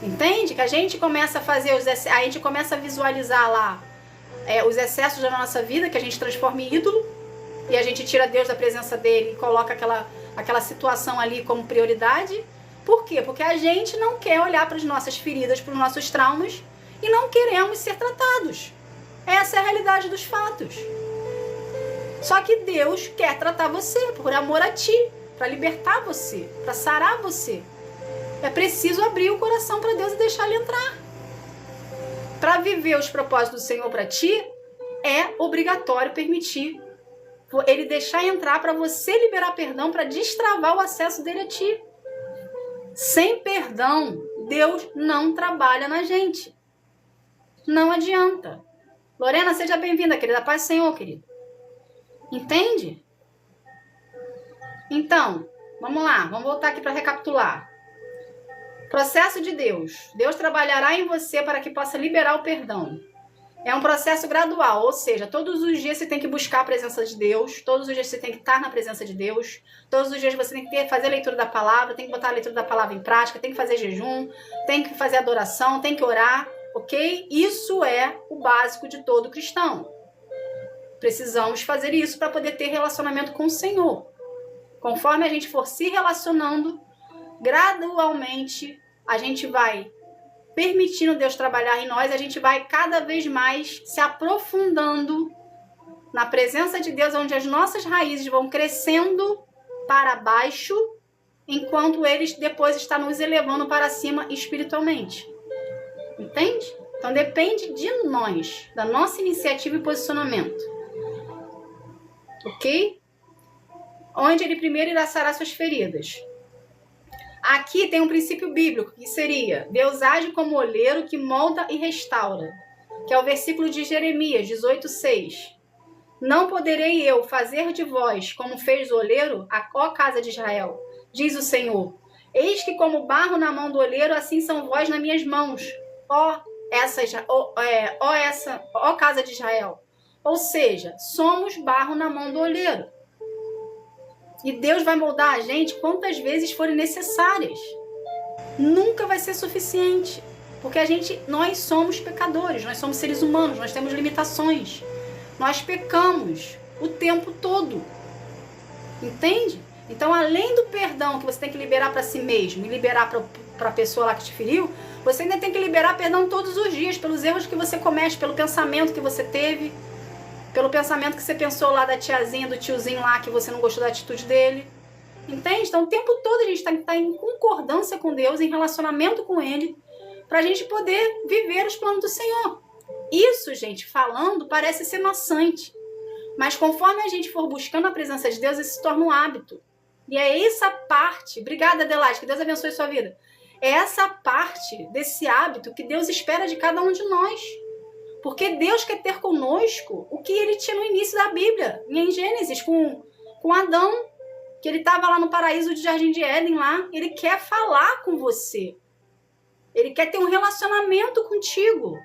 Entende? Que a gente começa a fazer a gente começa a visualizar lá os excessos da nossa vida, que a gente transforma em ídolo, e a gente tira Deus da presença dele e coloca aquela situação ali como prioridade. Por quê? Porque a gente não quer olhar para as nossas feridas, para os nossos traumas, e não queremos ser tratados. Essa é a realidade dos fatos. Só que Deus quer tratar você por amor a ti, para libertar você, para sarar você. É preciso abrir o coração para Deus e deixar Ele entrar. Para viver os propósitos do Senhor para ti, é obrigatório permitir Ele deixar entrar para você liberar perdão, para destravar o acesso dele a ti. Sem perdão, Deus não trabalha na gente. Não adianta. Lorena, seja bem-vinda, querida. Paz do Senhor, querido. Entende? Então, vamos lá. Vamos voltar aqui para recapitular. Processo de Deus. Deus trabalhará em você para que possa liberar o perdão. É um processo gradual, ou seja, todos os dias você tem que buscar a presença de Deus, todos os dias você tem que estar na presença de Deus, todos os dias você tem que fazer a leitura da palavra, tem que botar a leitura da palavra em prática, tem que fazer jejum, tem que fazer adoração, tem que orar, ok? Isso é o básico de todo cristão. Precisamos fazer isso para poder ter relacionamento com o Senhor. Conforme a gente for se relacionando, gradualmente a gente vai permitindo Deus trabalhar em nós, a gente vai cada vez mais se aprofundando na presença de Deus, onde as nossas raízes vão crescendo para baixo, enquanto Ele depois está nos elevando para cima espiritualmente. Entende? Então depende de nós, da nossa iniciativa e posicionamento. Ok? Onde Ele primeiro irá sarar suas feridas. Aqui tem um princípio bíblico, que seria: Deus age como olheiro que molda e restaura, que é o versículo de Jeremias 18:6. Não poderei eu fazer de vós como fez o olheiro, ó casa de Israel, diz o Senhor. Eis que como barro na mão do olheiro, assim são vós nas minhas mãos, ó casa de Israel. Ou seja, somos barro na mão do olheiro. E Deus vai moldar a gente quantas vezes forem necessárias. Nunca vai ser suficiente. Porque nós somos pecadores, nós somos seres humanos, nós temos limitações. Nós pecamos o tempo todo. Entende? Então, além do perdão que você tem que liberar para si mesmo e liberar para a pessoa lá que te feriu, você ainda tem que liberar perdão todos os dias pelos erros que você comete, pelo pensamento que você teve, pelo pensamento que você pensou lá da tiazinha, do tiozinho lá, que você não gostou da atitude dele. Entende? Então, o tempo todo a gente tem que estar em concordância com Deus, em relacionamento com Ele, para a gente poder viver os planos do Senhor. Isso, gente, falando, parece ser maçante. Mas conforme a gente for buscando a presença de Deus, isso se torna um hábito. E é essa parte, obrigada, Adelaide, que Deus abençoe sua vida. É essa parte desse hábito que Deus espera de cada um de nós. Porque Deus quer ter conosco o que Ele tinha no início da Bíblia, em Gênesis, com Adão, que ele estava lá no paraíso de Jardim de Éden, lá. Ele quer falar com você. Ele quer ter um relacionamento contigo,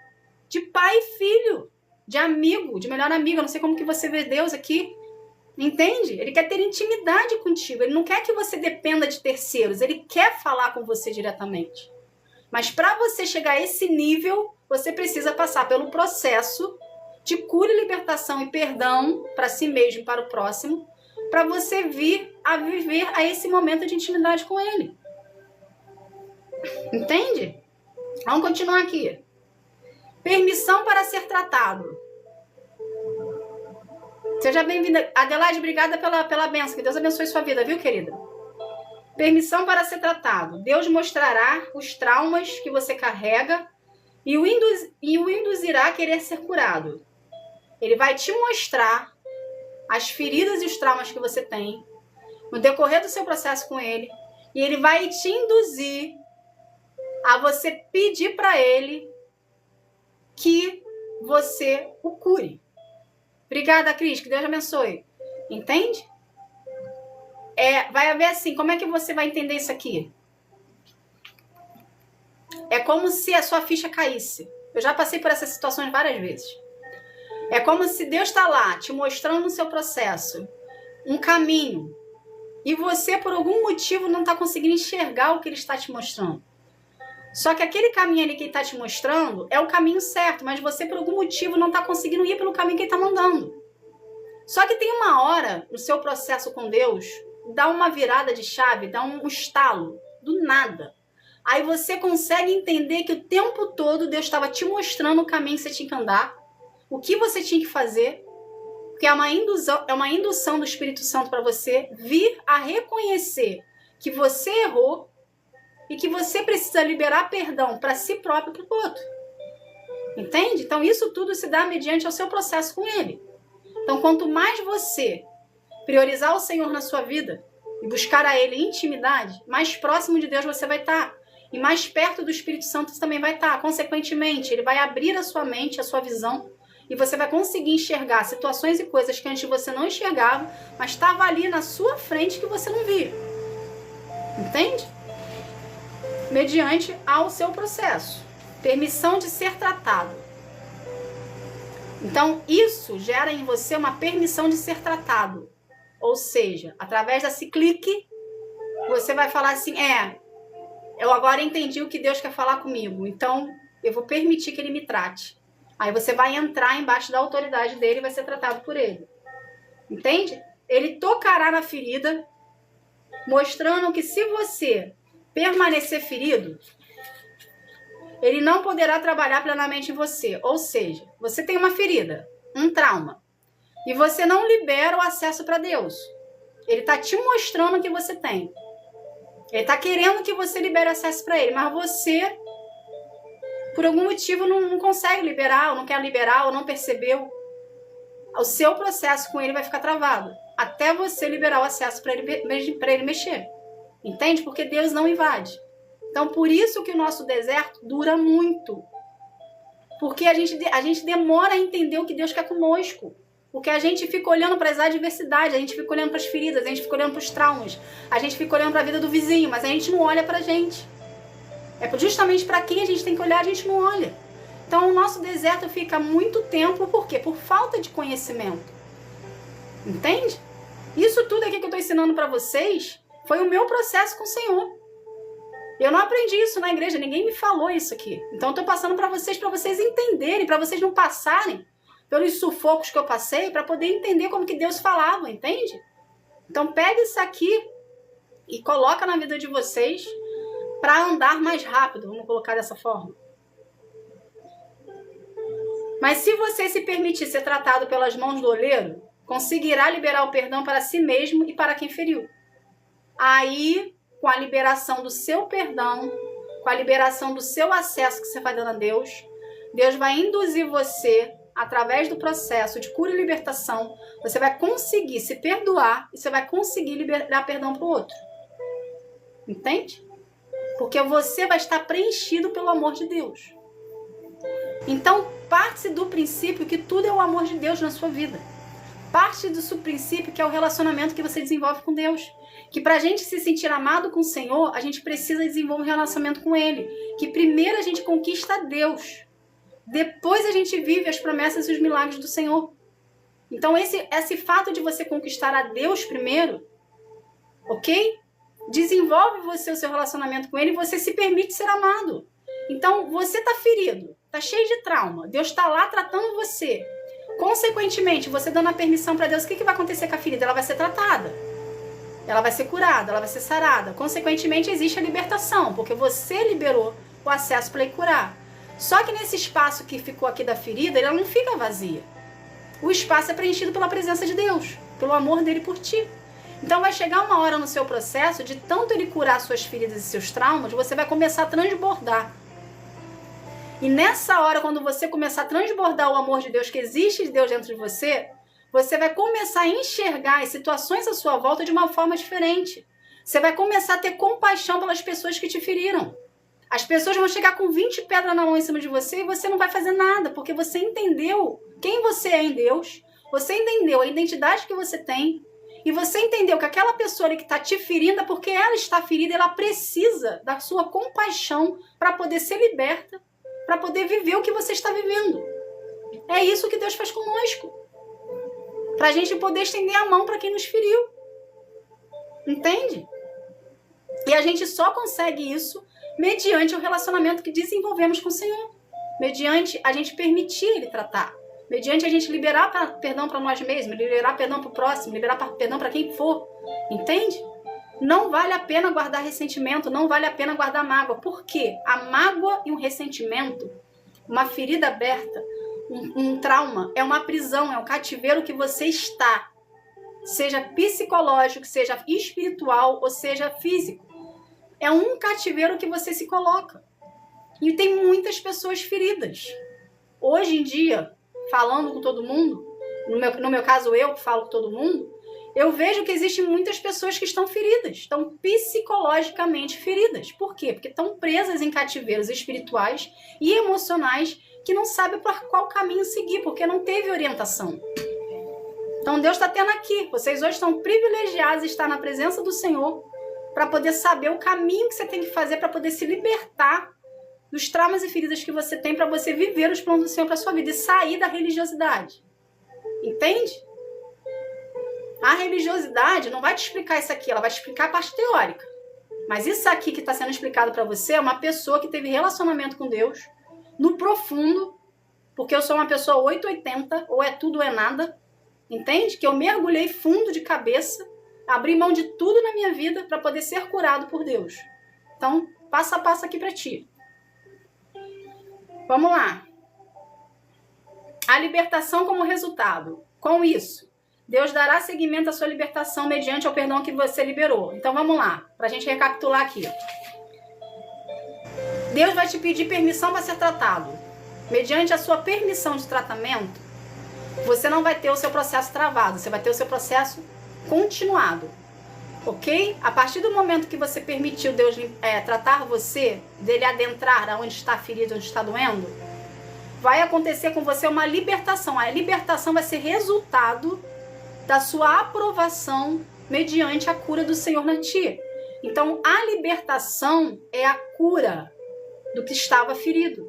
de pai e filho, de amigo, de melhor amigo. Eu não sei como que você vê Deus aqui. Entende? Ele quer ter intimidade contigo. Ele não quer que você dependa de terceiros. Ele quer falar com você diretamente. Mas para você chegar a esse nível, você precisa passar pelo processo de cura e libertação e perdão para si mesmo e para o próximo, para você vir a viver a esse momento de intimidade com Ele. Entende? Vamos continuar aqui. Permissão para ser tratado. Seja bem-vinda. Adelaide, obrigada pela bênção. Que Deus abençoe sua vida, viu, querida? Permissão para ser tratado. Deus mostrará os traumas que você carrega e o induzirá a querer ser curado. Ele vai te mostrar as feridas e os traumas que você tem no decorrer do seu processo com Ele. E Ele vai te induzir a você pedir para Ele que você o cure. Obrigada, Cris, que Deus abençoe. Entende? Vai haver assim, como é que você vai entender isso aqui? É como se a sua ficha caísse. Eu já passei por essas situações várias vezes. É como se Deus está lá, te mostrando no seu processo um caminho. E você, por algum motivo, não está conseguindo enxergar o que Ele está te mostrando. Só que aquele caminho ali que Ele está te mostrando é o caminho certo, mas você, por algum motivo, não está conseguindo ir pelo caminho que Ele está mandando. Só que tem uma hora, no seu processo com Deus, dá uma virada de chave, dá um estalo, do nada. Aí você consegue entender que o tempo todo Deus estava te mostrando o caminho que você tinha que andar, o que você tinha que fazer, que é uma indução do Espírito Santo para você vir a reconhecer que você errou e que você precisa liberar perdão para si próprio e para o outro. Entende? Então isso tudo se dá mediante ao seu processo com Ele. Então quanto mais você priorizar o Senhor na sua vida e buscar a Ele intimidade, mais próximo de Deus você vai estar. E mais perto do Espírito Santo você também vai estar. Consequentemente, Ele vai abrir a sua mente, a sua visão, e você vai conseguir enxergar situações e coisas que antes você não enxergava, mas estava ali na sua frente que você não via. Entende? Mediante ao seu processo. Permissão de ser tratado. Então, isso gera em você uma permissão de ser tratado. Ou seja, através desse clique, você vai falar assim, eu agora entendi o que Deus quer falar comigo, então eu vou permitir que Ele me trate. Aí você vai entrar embaixo da autoridade dele e vai ser tratado por Ele. Entende? Ele tocará na ferida mostrando que se você permanecer ferido, ele não poderá trabalhar plenamente em você. Ou seja, você tem uma ferida, um trauma, e você não libera o acesso para Deus. Ele está te mostrando o que você tem. Ele está querendo que você libere acesso para ele, mas você, por algum motivo, não consegue liberar, ou não quer liberar, ou não percebeu. O seu processo com ele vai ficar travado, até você liberar o acesso para ele mexer. Entende? Porque Deus não invade. Então, por isso que o nosso deserto dura muito. Porque a gente demora a entender o que Deus quer conosco. Porque a gente fica olhando para as adversidades, a gente fica olhando para as feridas, a gente fica olhando para os traumas, a gente fica olhando para a vida do vizinho, mas a gente não olha para a gente. É justamente para quem a gente tem que olhar, a gente não olha. Então o nosso deserto fica muito tempo, por quê? Por falta de conhecimento. Entende? Isso tudo aqui que eu estou ensinando para vocês foi o meu processo com o Senhor. Eu não aprendi isso na igreja, ninguém me falou isso aqui. Então eu estou passando para vocês entenderem, para vocês não passarem pelos sufocos que eu passei, para poder entender como que Deus falava, entende? Então pega isso aqui e coloca na vida de vocês para andar mais rápido, vamos colocar dessa forma. Mas se você se permitir ser tratado pelas mãos do oleiro, conseguirá liberar o perdão para si mesmo e para quem feriu. Aí, com a liberação do seu perdão, com a liberação do seu acesso que você vai dando a Deus, Deus vai induzir você, através do processo de cura e libertação, você vai conseguir se perdoar e você vai conseguir liberar perdão para o outro. Entende? Porque você vai estar preenchido pelo amor de Deus. Então, parte do princípio que tudo é o amor de Deus na sua vida. Parte do princípio que é o relacionamento que você desenvolve com Deus. Que para a gente se sentir amado com o Senhor, a gente precisa desenvolver um relacionamento com Ele. Que primeiro a gente conquista Deus. Depois a gente vive as promessas e os milagres do Senhor. Então esse fato de você conquistar a Deus primeiro, ok? Desenvolve você o seu relacionamento com Ele e você se permite ser amado. Então você está ferido, está cheio de trauma. Deus está lá tratando você. Consequentemente, você dando a permissão para Deus, o que vai acontecer com a ferida? Ela vai ser tratada. Ela vai ser curada, ela vai ser sarada. Consequentemente, existe a libertação, porque você liberou o acesso para ele curar. Só que nesse espaço que ficou aqui da ferida, ela não fica vazia. O espaço é preenchido pela presença de Deus, pelo amor dele por ti. Então vai chegar uma hora no seu processo, de tanto ele curar suas feridas e seus traumas, você vai começar a transbordar. E nessa hora, quando você começar a transbordar o amor de Deus, que existe de Deus dentro de você, você vai começar a enxergar as situações à sua volta de uma forma diferente. Você vai começar a ter compaixão pelas pessoas que te feriram. As pessoas vão chegar com 20 pedras na mão em cima de você e você não vai fazer nada, porque você entendeu quem você é em Deus, você entendeu a identidade que você tem, e você entendeu que aquela pessoa ali que está te ferindo é porque ela está ferida, ela precisa da sua compaixão para poder ser liberta, para poder viver o que você está vivendo. É isso que Deus faz conosco. Para a gente poder estender a mão para quem nos feriu. Entende? E a gente só consegue isso mediante o relacionamento que desenvolvemos com o Senhor. Mediante a gente permitir Ele tratar. Mediante a gente liberar perdão para nós mesmos, liberar perdão para o próximo, liberar perdão para quem for. Entende? Não vale a pena guardar ressentimento, não vale a pena guardar mágoa. Por quê? A mágoa e um ressentimento, uma ferida aberta, um trauma, é uma prisão, é um cativeiro que você está. Seja psicológico, seja espiritual ou seja físico. É um cativeiro que você se coloca. E tem muitas pessoas feridas. Hoje em dia, falando com todo mundo, no meu caso eu que falo com todo mundo, eu vejo que existem muitas pessoas que estão feridas, estão psicologicamente feridas. Por quê? Porque estão presas em cativeiros espirituais e emocionais que não sabem por qual caminho seguir, porque não teve orientação. Então Deus está tendo aqui. Vocês hoje estão privilegiados de estar na presença do Senhor para poder saber o caminho que você tem que fazer para poder se libertar dos traumas e feridas que você tem, para você viver os planos do Senhor para sua vida e sair da religiosidade. Entende? A religiosidade não vai te explicar isso aqui, ela vai te explicar a parte teórica. Mas isso aqui que está sendo explicado para você é uma pessoa que teve relacionamento com Deus no profundo, porque eu sou uma pessoa 880, ou é tudo ou é nada, entende? Que eu mergulhei fundo de cabeça, abrir mão de tudo na minha vida para poder ser curado por Deus. Então, passo a passo aqui para ti. Vamos lá. A libertação como resultado. Com isso, Deus dará seguimento à sua libertação mediante o perdão que você liberou. Então, vamos lá, para a gente recapitular aqui. Deus vai te pedir permissão para ser tratado. Mediante a sua permissão de tratamento, você não vai ter o seu processo travado, você vai ter o seu processo continuado. Ok? A partir do momento que você permitiu Deus tratar você, dele adentrar onde está ferido, onde está doendo, vai acontecer com você uma libertação. A libertação vai ser resultado da sua aprovação mediante a cura do Senhor na ti. Então, a libertação é a cura do que estava ferido.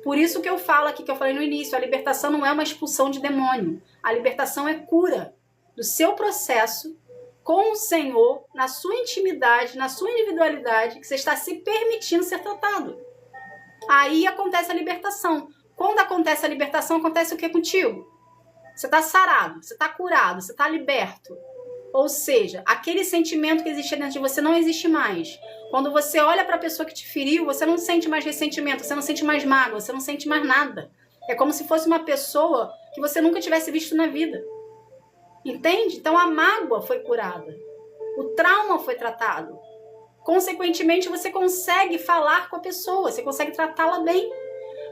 Por isso que eu falo aqui, que eu falei no início, a libertação não é uma expulsão de demônio. A libertação é cura do seu processo com o Senhor, na sua intimidade, na sua individualidade, que você está se permitindo ser tratado. Aí acontece a libertação. Quando acontece a libertação, acontece o que contigo? Você está sarado, você está curado, você está liberto. Ou seja, aquele sentimento que existia dentro de você não existe mais. Quando você olha para a pessoa que te feriu, você não sente mais ressentimento, você não sente mais mágoa, você não sente mais nada. É como se fosse uma pessoa que você nunca tivesse visto na vida. Entende? Então a mágoa foi curada. O trauma foi tratado. Consequentemente, você consegue falar com a pessoa, você consegue tratá-la bem.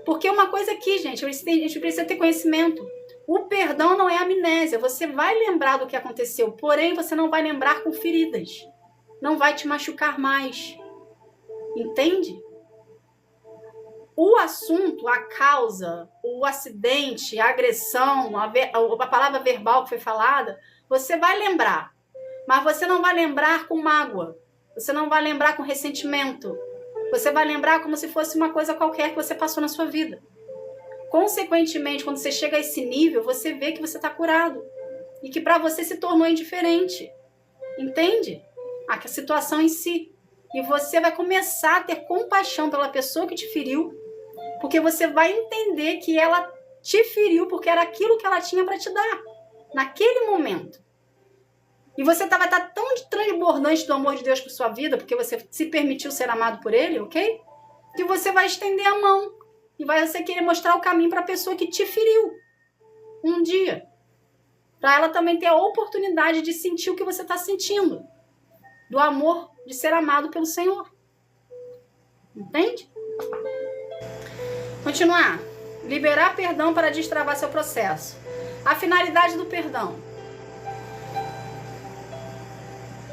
Porque uma coisa aqui, gente, a gente precisa ter conhecimento. O perdão não é amnésia. Você vai lembrar do que aconteceu, porém você não vai lembrar com feridas. Não vai te machucar mais. Entende? O assunto, a causa, o acidente, a agressão, a palavra verbal que foi falada, você vai lembrar. Mas você não vai lembrar com mágoa. Você não vai lembrar com ressentimento. Você vai lembrar como se fosse uma coisa qualquer que você passou na sua vida. Consequentemente, quando você chega a esse nível, você vê que você está curado. E que para você se tornou indiferente. Entende? A situação em si. E você vai começar a ter compaixão pela pessoa que te feriu. Porque você vai entender que ela te feriu porque era aquilo que ela tinha para te dar. Naquele momento. E você vai estar tão transbordante do amor de Deus por sua vida, porque você se permitiu ser amado por Ele, ok? Que você vai estender a mão. E vai você querer mostrar o caminho para a pessoa que te feriu. Um dia. Para ela também ter a oportunidade de sentir o que você está sentindo. Do amor de ser amado pelo Senhor. Entende? Continuar. Liberar perdão para destravar seu processo. A finalidade do perdão.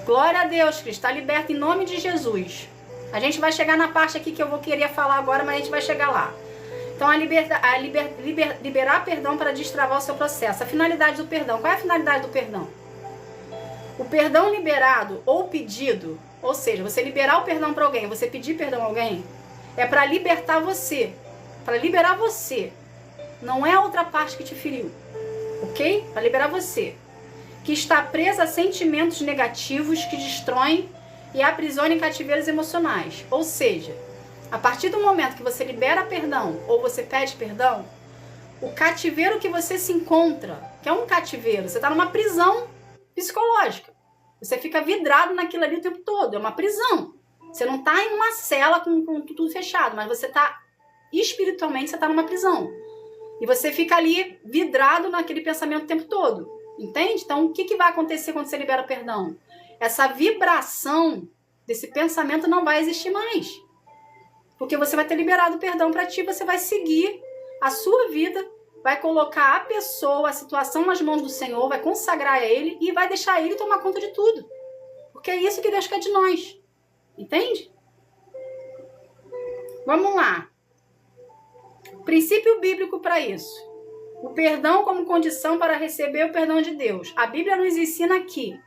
Glória a Deus, Cristo. Está liberto em nome de Jesus. A gente vai chegar na parte aqui que eu vou querer falar agora, mas a gente vai chegar lá. Então, liberar perdão para destravar o seu processo. A finalidade do perdão. Qual é a finalidade do perdão? O perdão liberado ou pedido, ou seja, você liberar o perdão para alguém, você pedir perdão a alguém, é para libertar você. Para liberar você. Não é a outra parte que te feriu. Ok? Para liberar você. Que está presa a sentimentos negativos que destroem e aprisionam em cativeiros emocionais. Ou seja, a partir do momento que você libera perdão ou você pede perdão, o cativeiro que você se encontra, que é um cativeiro, você está numa prisão psicológica. Você fica vidrado naquilo ali o tempo todo, é uma prisão. Você não está em uma cela com tudo fechado, mas você está, espiritualmente, você está numa prisão. E você fica ali vidrado naquele pensamento o tempo todo. Entende? Então, o que vai acontecer quando você libera perdão? Essa vibração desse pensamento não vai existir mais. Porque você vai ter liberado perdão para ti, você vai seguir a sua vida, vai colocar a pessoa, a situação nas mãos do Senhor, vai consagrar a Ele e vai deixar Ele tomar conta de tudo. Porque é isso que Deus quer de nós. Entende? Vamos lá. Princípio bíblico para isso. O perdão como condição para receber o perdão de Deus. A Bíblia nos ensina aqui.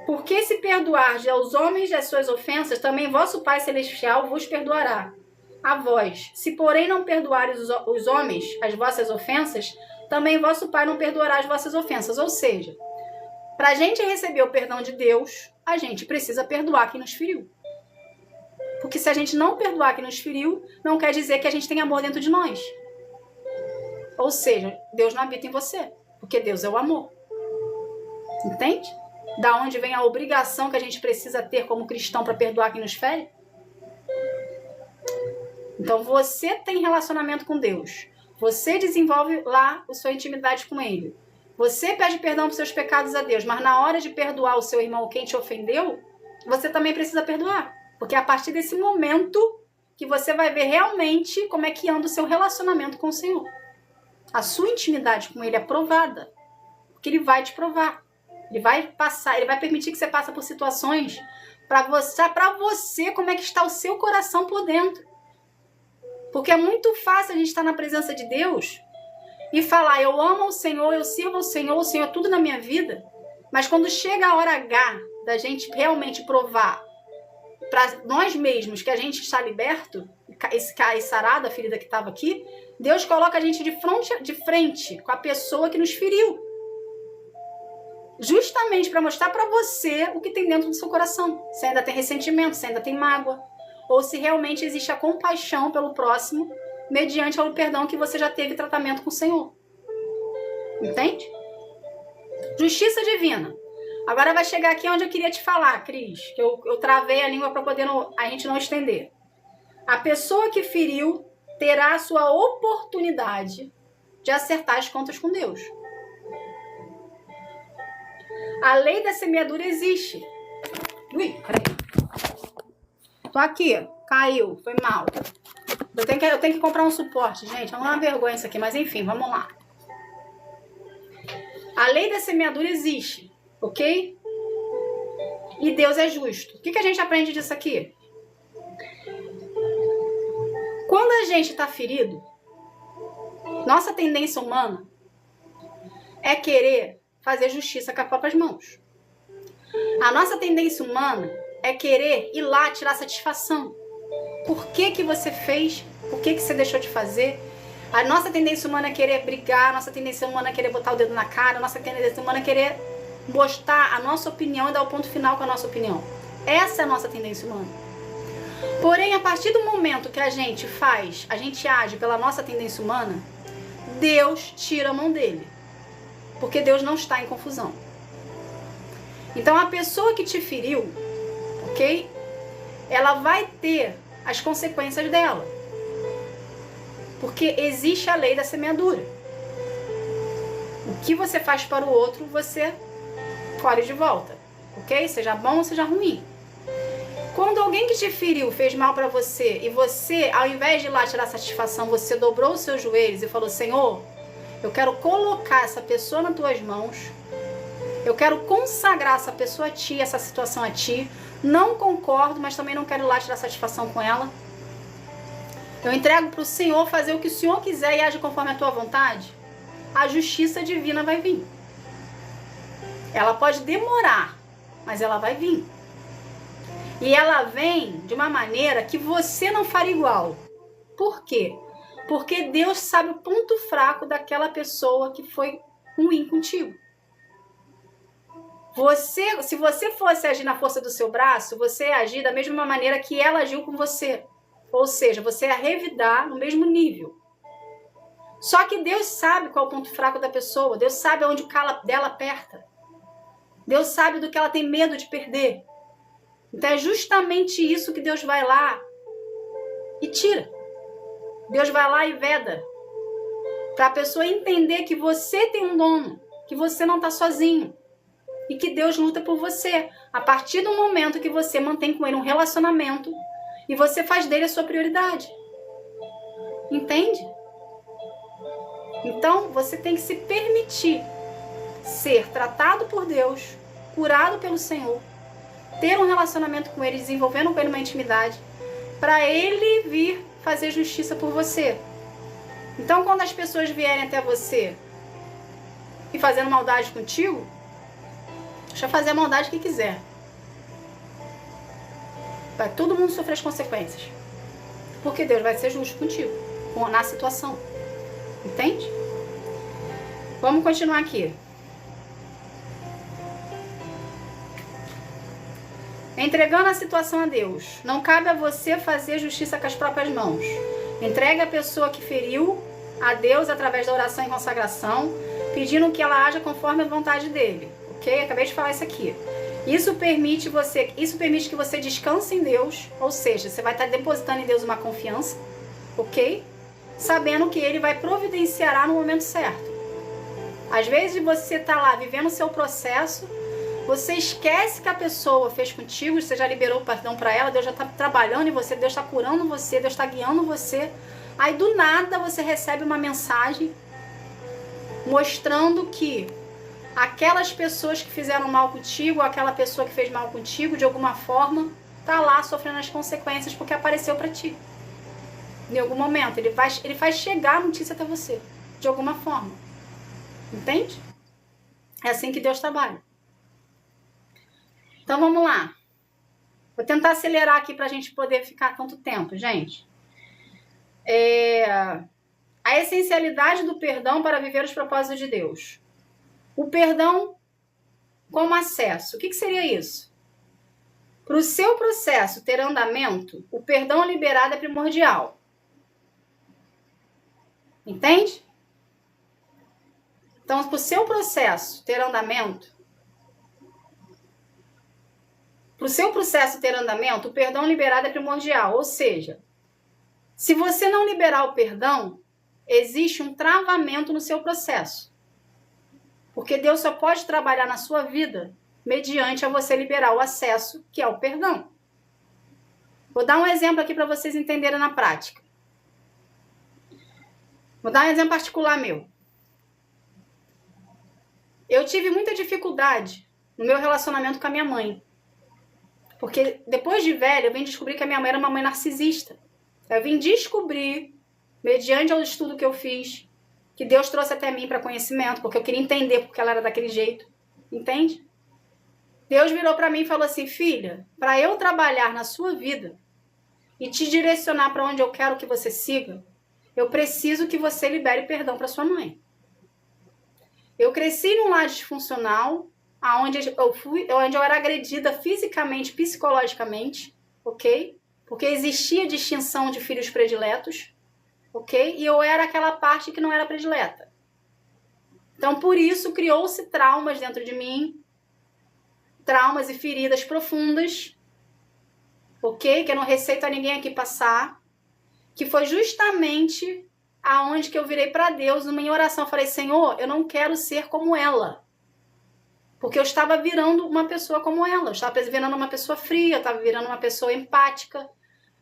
Porque se perdoardes aos homens as suas ofensas, também vosso Pai Celestial vos perdoará. A vós, se porém não perdoares os homens as vossas ofensas, também vosso Pai não perdoará as vossas ofensas. Ou seja, para a gente receber o perdão de Deus, a gente precisa perdoar quem nos feriu. Porque se a gente não perdoar quem nos feriu, não quer dizer que a gente tem amor dentro de nós. Ou seja, Deus não habita em você, porque Deus é o amor. Entende? Da onde vem a obrigação que a gente precisa ter como cristão para perdoar quem nos fere? Então você tem relacionamento com Deus. Você desenvolve lá a sua intimidade com Ele. Você pede perdão por seus pecados a Deus, mas na hora de perdoar o seu irmão, quem te ofendeu, você também precisa perdoar. Porque é a partir desse momento que você vai ver realmente como é que anda o seu relacionamento com o Senhor. A sua intimidade com Ele é provada. Porque Ele vai te provar. Ele vai passar, Ele vai permitir que você passe por situações para mostrar para você como é que está o seu coração por dentro. Porque é muito fácil a gente estar na presença de Deus e falar, eu amo o Senhor, eu sirvo o Senhor é tudo na minha vida. Mas quando chega a hora H da gente realmente provar para nós mesmos que a gente está liberto, esse sarado, a ferida que estava aqui, Deus coloca a gente de frente com a pessoa que nos feriu. Justamente para mostrar para você o que tem dentro do seu coração. Se ainda tem ressentimento, se ainda tem mágoa. Ou se realmente existe a compaixão pelo próximo, mediante o perdão que você já teve tratamento com o Senhor. Entende? Justiça divina. Agora vai chegar aqui onde eu queria te falar, Cris, que eu travei a língua para poder a gente não estender. A pessoa que feriu terá a sua oportunidade de acertar as contas com Deus. A lei da semeadura existe. Ui, peraí. Tô aqui, caiu, foi mal. Eu tenho que comprar um suporte, gente. É uma vergonha isso aqui, mas enfim, vamos lá. A lei da semeadura existe, ok? E Deus é justo. O que a gente aprende disso aqui? Quando a gente está ferido, nossa tendência humana é querer fazer justiça com as próprias mãos. A nossa tendência humana é querer ir lá tirar satisfação. Por que você fez? Por que você deixou de fazer? A nossa tendência humana é querer brigar, a nossa tendência humana é querer botar o dedo na cara, a nossa tendência humana é querer mostrar a nossa opinião e dar o ponto final com a nossa opinião. Essa é a nossa tendência humana. Porém, a partir do momento que a gente age pela nossa tendência humana, Deus tira a mão dele. Porque Deus não está em confusão. Então, a pessoa que te feriu, ok? Ela vai ter as consequências dela. Porque existe a lei da semeadura. O que você faz para o outro, você colhe de volta. Ok? Seja bom ou seja ruim. Quando alguém que te feriu fez mal para você e você, ao invés de ir lá tirar satisfação, você dobrou os seus joelhos e falou, Senhor, eu quero colocar essa pessoa nas tuas mãos. Eu quero consagrar essa pessoa a ti, essa situação a ti. Não concordo, mas também não quero ir lá tirar satisfação com ela. Eu entrego para o Senhor fazer o que o Senhor quiser e age conforme a tua vontade. A justiça divina vai vir. Ela pode demorar, mas ela vai vir. E ela vem de uma maneira que você não faria igual. Por quê? Porque Deus sabe o ponto fraco daquela pessoa que foi ruim contigo. Se você fosse agir na força do seu braço, você ia agir da mesma maneira que ela agiu com você. Ou seja, você ia revidar no mesmo nível. Só que Deus sabe qual é o ponto fraco da pessoa. Deus sabe onde o calo dela aperta. Deus sabe do que ela tem medo de perder. Então é justamente isso que Deus vai lá e tira. Deus vai lá e veda. Para a pessoa entender que você tem um dono. Que você não está sozinho. E que Deus luta por você. A partir do momento que você mantém com ele um relacionamento e você faz dele a sua prioridade. Entende? Então, você tem que se permitir ser tratado por Deus, curado pelo Senhor, ter um relacionamento com ele, desenvolvendo com ele uma intimidade, para ele vir fazer justiça por você. Então, quando as pessoas vierem até você e fazendo maldade contigo, deixa fazer a maldade que quiser. Vai todo mundo sofrer as consequências. Porque Deus vai ser justo contigo, na situação. Entende? Vamos continuar aqui. Entregando a situação a Deus. Não cabe a você fazer justiça com as próprias mãos. Entregue a pessoa que feriu a Deus através da oração e consagração, pedindo que ela haja conforme a vontade dele. ok? Acabei de falar isso aqui. Isso permite que você descanse em Deus, ou seja, você vai estar depositando em Deus uma confiança, ok? Sabendo que Ele vai providenciar no momento certo. Às vezes você está lá vivendo o seu processo, você esquece que a pessoa fez contigo, você já liberou o perdão para ela, Deus já está trabalhando em você, Deus está curando você, Deus está guiando você. Aí do nada você recebe uma mensagem mostrando que aquelas pessoas que fizeram mal contigo, aquela pessoa que fez mal contigo, de alguma forma, tá lá sofrendo as consequências porque apareceu para ti. Em algum momento, ele faz chegar a notícia até você, de alguma forma. Entende? É assim que Deus trabalha. Então vamos lá. Vou tentar acelerar aqui pra gente poder ficar tanto tempo, gente. A essencialidade do perdão para viver os propósitos de Deus. O perdão como acesso. O que seria isso? Para o seu processo ter andamento, o perdão liberado é primordial. Entende? Então, para o seu processo ter andamento, o perdão liberado é primordial. Ou seja, se você não liberar o perdão, existe um travamento no seu processo. Porque Deus só pode trabalhar na sua vida mediante a você liberar o acesso, que é o perdão. Vou dar um exemplo aqui para vocês entenderem na prática. Vou dar um exemplo particular meu. Eu tive muita dificuldade no meu relacionamento com a minha mãe. Porque depois de velha, eu vim descobrir que a minha mãe era uma mãe narcisista. Eu vim descobrir, mediante o estudo que eu fiz, que Deus trouxe até mim para conhecimento, porque eu queria entender porque ela era daquele jeito. Entende? Deus virou para mim e falou assim: filha, para eu trabalhar na sua vida e te direcionar para onde eu quero que você siga, eu preciso que você libere perdão para sua mãe. Eu cresci num lar disfuncional, onde eu era agredida fisicamente, psicologicamente, ok? Porque existia distinção de filhos prediletos, ok? E eu era aquela parte que não era predileta. Então, por isso, criou-se traumas dentro de mim, traumas e feridas profundas, ok? Que eu não receito a ninguém aqui passar, que foi justamente aonde que eu virei para Deus, numa oração, eu falei: Senhor, eu não quero ser como ela, porque eu estava virando uma pessoa como ela, eu estava virando uma pessoa fria, eu estava virando uma pessoa empática,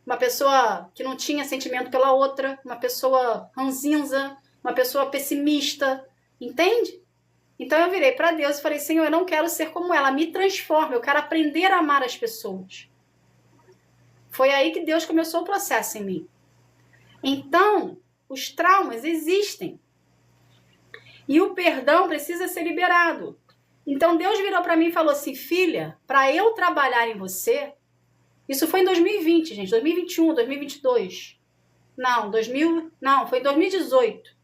uma pessoa que não tinha sentimento pela outra, uma pessoa ranzinza, uma pessoa pessimista, entende? Então eu virei para Deus e falei: Senhor, eu não quero ser como ela, me transforma, eu quero aprender a amar as pessoas. Foi aí que Deus começou o processo em mim. Então, os traumas existem. E o perdão precisa ser liberado. Então Deus virou para mim e falou assim: filha, para eu trabalhar em você, isso foi em 2020, gente, 2021, 2022. Não, foi em 2018.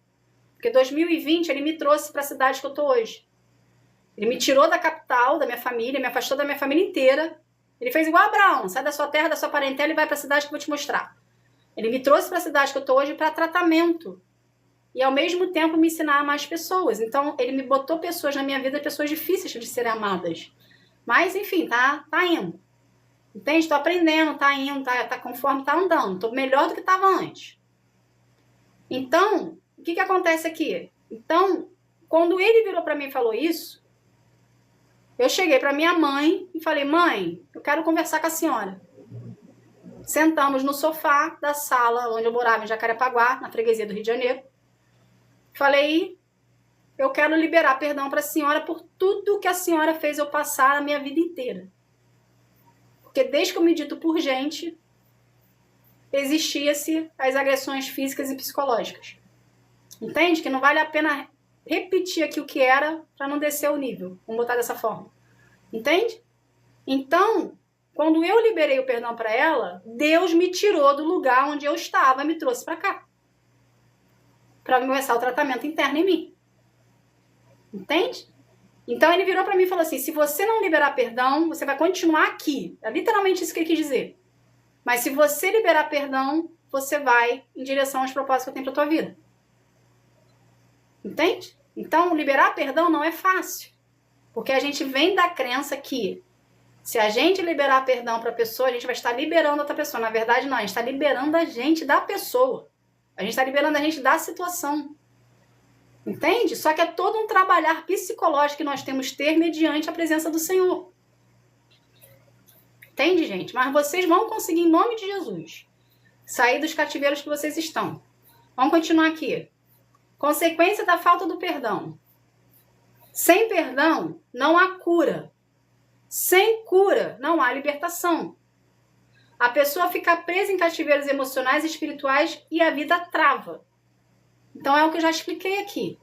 Porque 2020 ele me trouxe para a cidade que eu tô hoje. Ele me tirou da capital, da minha família, me afastou da minha família inteira. Ele fez igual Abraão: sai da sua terra, da sua parentela e vai para a cidade que eu vou te mostrar. Ele me trouxe para a cidade que eu tô hoje para tratamento. E ao mesmo tempo me ensinar a amar as pessoas. Então ele me botou pessoas na minha vida, pessoas difíceis de serem amadas. Mas enfim, tá indo. Entende? Tô aprendendo, tá indo, tá conforme tá andando. Tô melhor do que tava antes. Então, o que acontece aqui? Então, quando ele virou para mim e falou isso, eu cheguei para minha mãe e falei: mãe, eu quero conversar com a senhora. Sentamos no sofá da sala onde eu morava, em Jacarepaguá, na freguesia do Rio de Janeiro. Falei: eu quero liberar perdão para a senhora por tudo que a senhora fez eu passar a minha vida inteira. Porque desde que eu me dito por gente, existia-se as agressões físicas e psicológicas. Entende? Que não vale a pena repetir aqui o que era para não descer o nível. Vamos botar dessa forma. Entende? Então, quando eu liberei o perdão para ela, Deus me tirou do lugar onde eu estava e me trouxe para cá. Para começar o tratamento interno em mim. Entende? Então ele virou para mim e falou assim: se você não liberar perdão, você vai continuar aqui. É literalmente isso que ele quis dizer. Mas se você liberar perdão, você vai em direção aos propósitos que eu tenho para tua vida. Entende? Então liberar perdão não é fácil. Porque a gente vem da crença que se a gente liberar perdão para a pessoa, a gente vai estar liberando outra pessoa. Na verdade, não, a gente está liberando a gente da pessoa. A gente está liberando a gente da situação. Entende? Só que é todo um trabalhar psicológico que nós temos que ter mediante a presença do Senhor. Entende, gente? Mas vocês vão conseguir, em nome de Jesus, sair dos cativeiros que vocês estão. Vamos continuar aqui. Consequência da falta do perdão. Sem perdão, não há cura. Sem cura, não há libertação. A pessoa fica presa em cativeiros emocionais e espirituais e a vida trava. Então é o que eu já expliquei aqui.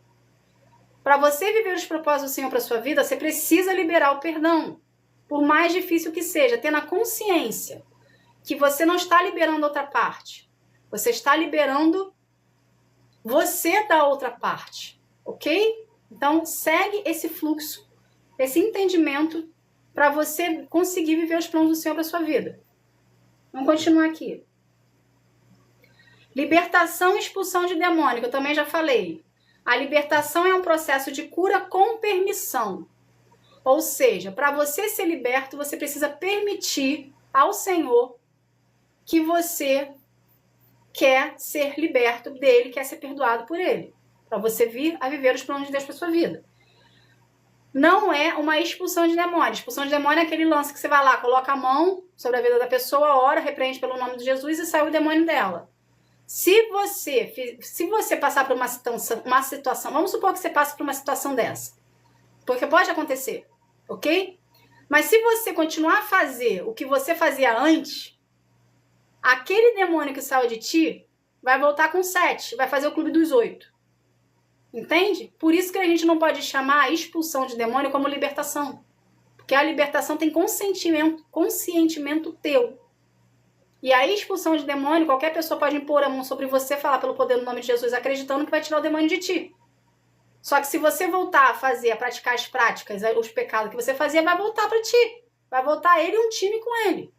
Para você viver os propósitos do Senhor para sua vida, você precisa liberar o perdão. Por mais difícil que seja, tendo a consciência que você não está liberando outra parte. Você está liberando você da outra parte. Ok? Então segue esse fluxo, esse entendimento para você conseguir viver os planos do Senhor para sua vida. Vamos continuar aqui. Libertação e expulsão de demônio, que eu também já falei. A libertação é um processo de cura com permissão. Ou seja, para você ser liberto, você precisa permitir ao Senhor que você quer ser liberto dele, quer ser perdoado por ele. Para você vir a viver os planos de Deus para sua vida. Não é uma expulsão de demônio. Expulsão de demônio é aquele lance que você vai lá, coloca a mão sobre a vida da pessoa, ora, repreende pelo nome de Jesus e sai o demônio dela. Se você passar por uma situação, vamos supor que você passe por uma situação dessa. Porque pode acontecer, ok? Mas se você continuar a fazer o que você fazia antes, aquele demônio que saiu de ti vai voltar com 7, vai fazer o clube dos 8. Entende? Por isso que a gente não pode chamar a expulsão de demônio como libertação. Porque a libertação tem conscientimento teu. E a expulsão de demônio, qualquer pessoa pode impor a mão sobre você, falar pelo poder do nome de Jesus, acreditando que vai tirar o demônio de ti. Só que se você voltar a fazer, a praticar as práticas, os pecados que você fazia, vai voltar para ti. Vai voltar ele e um time com ele.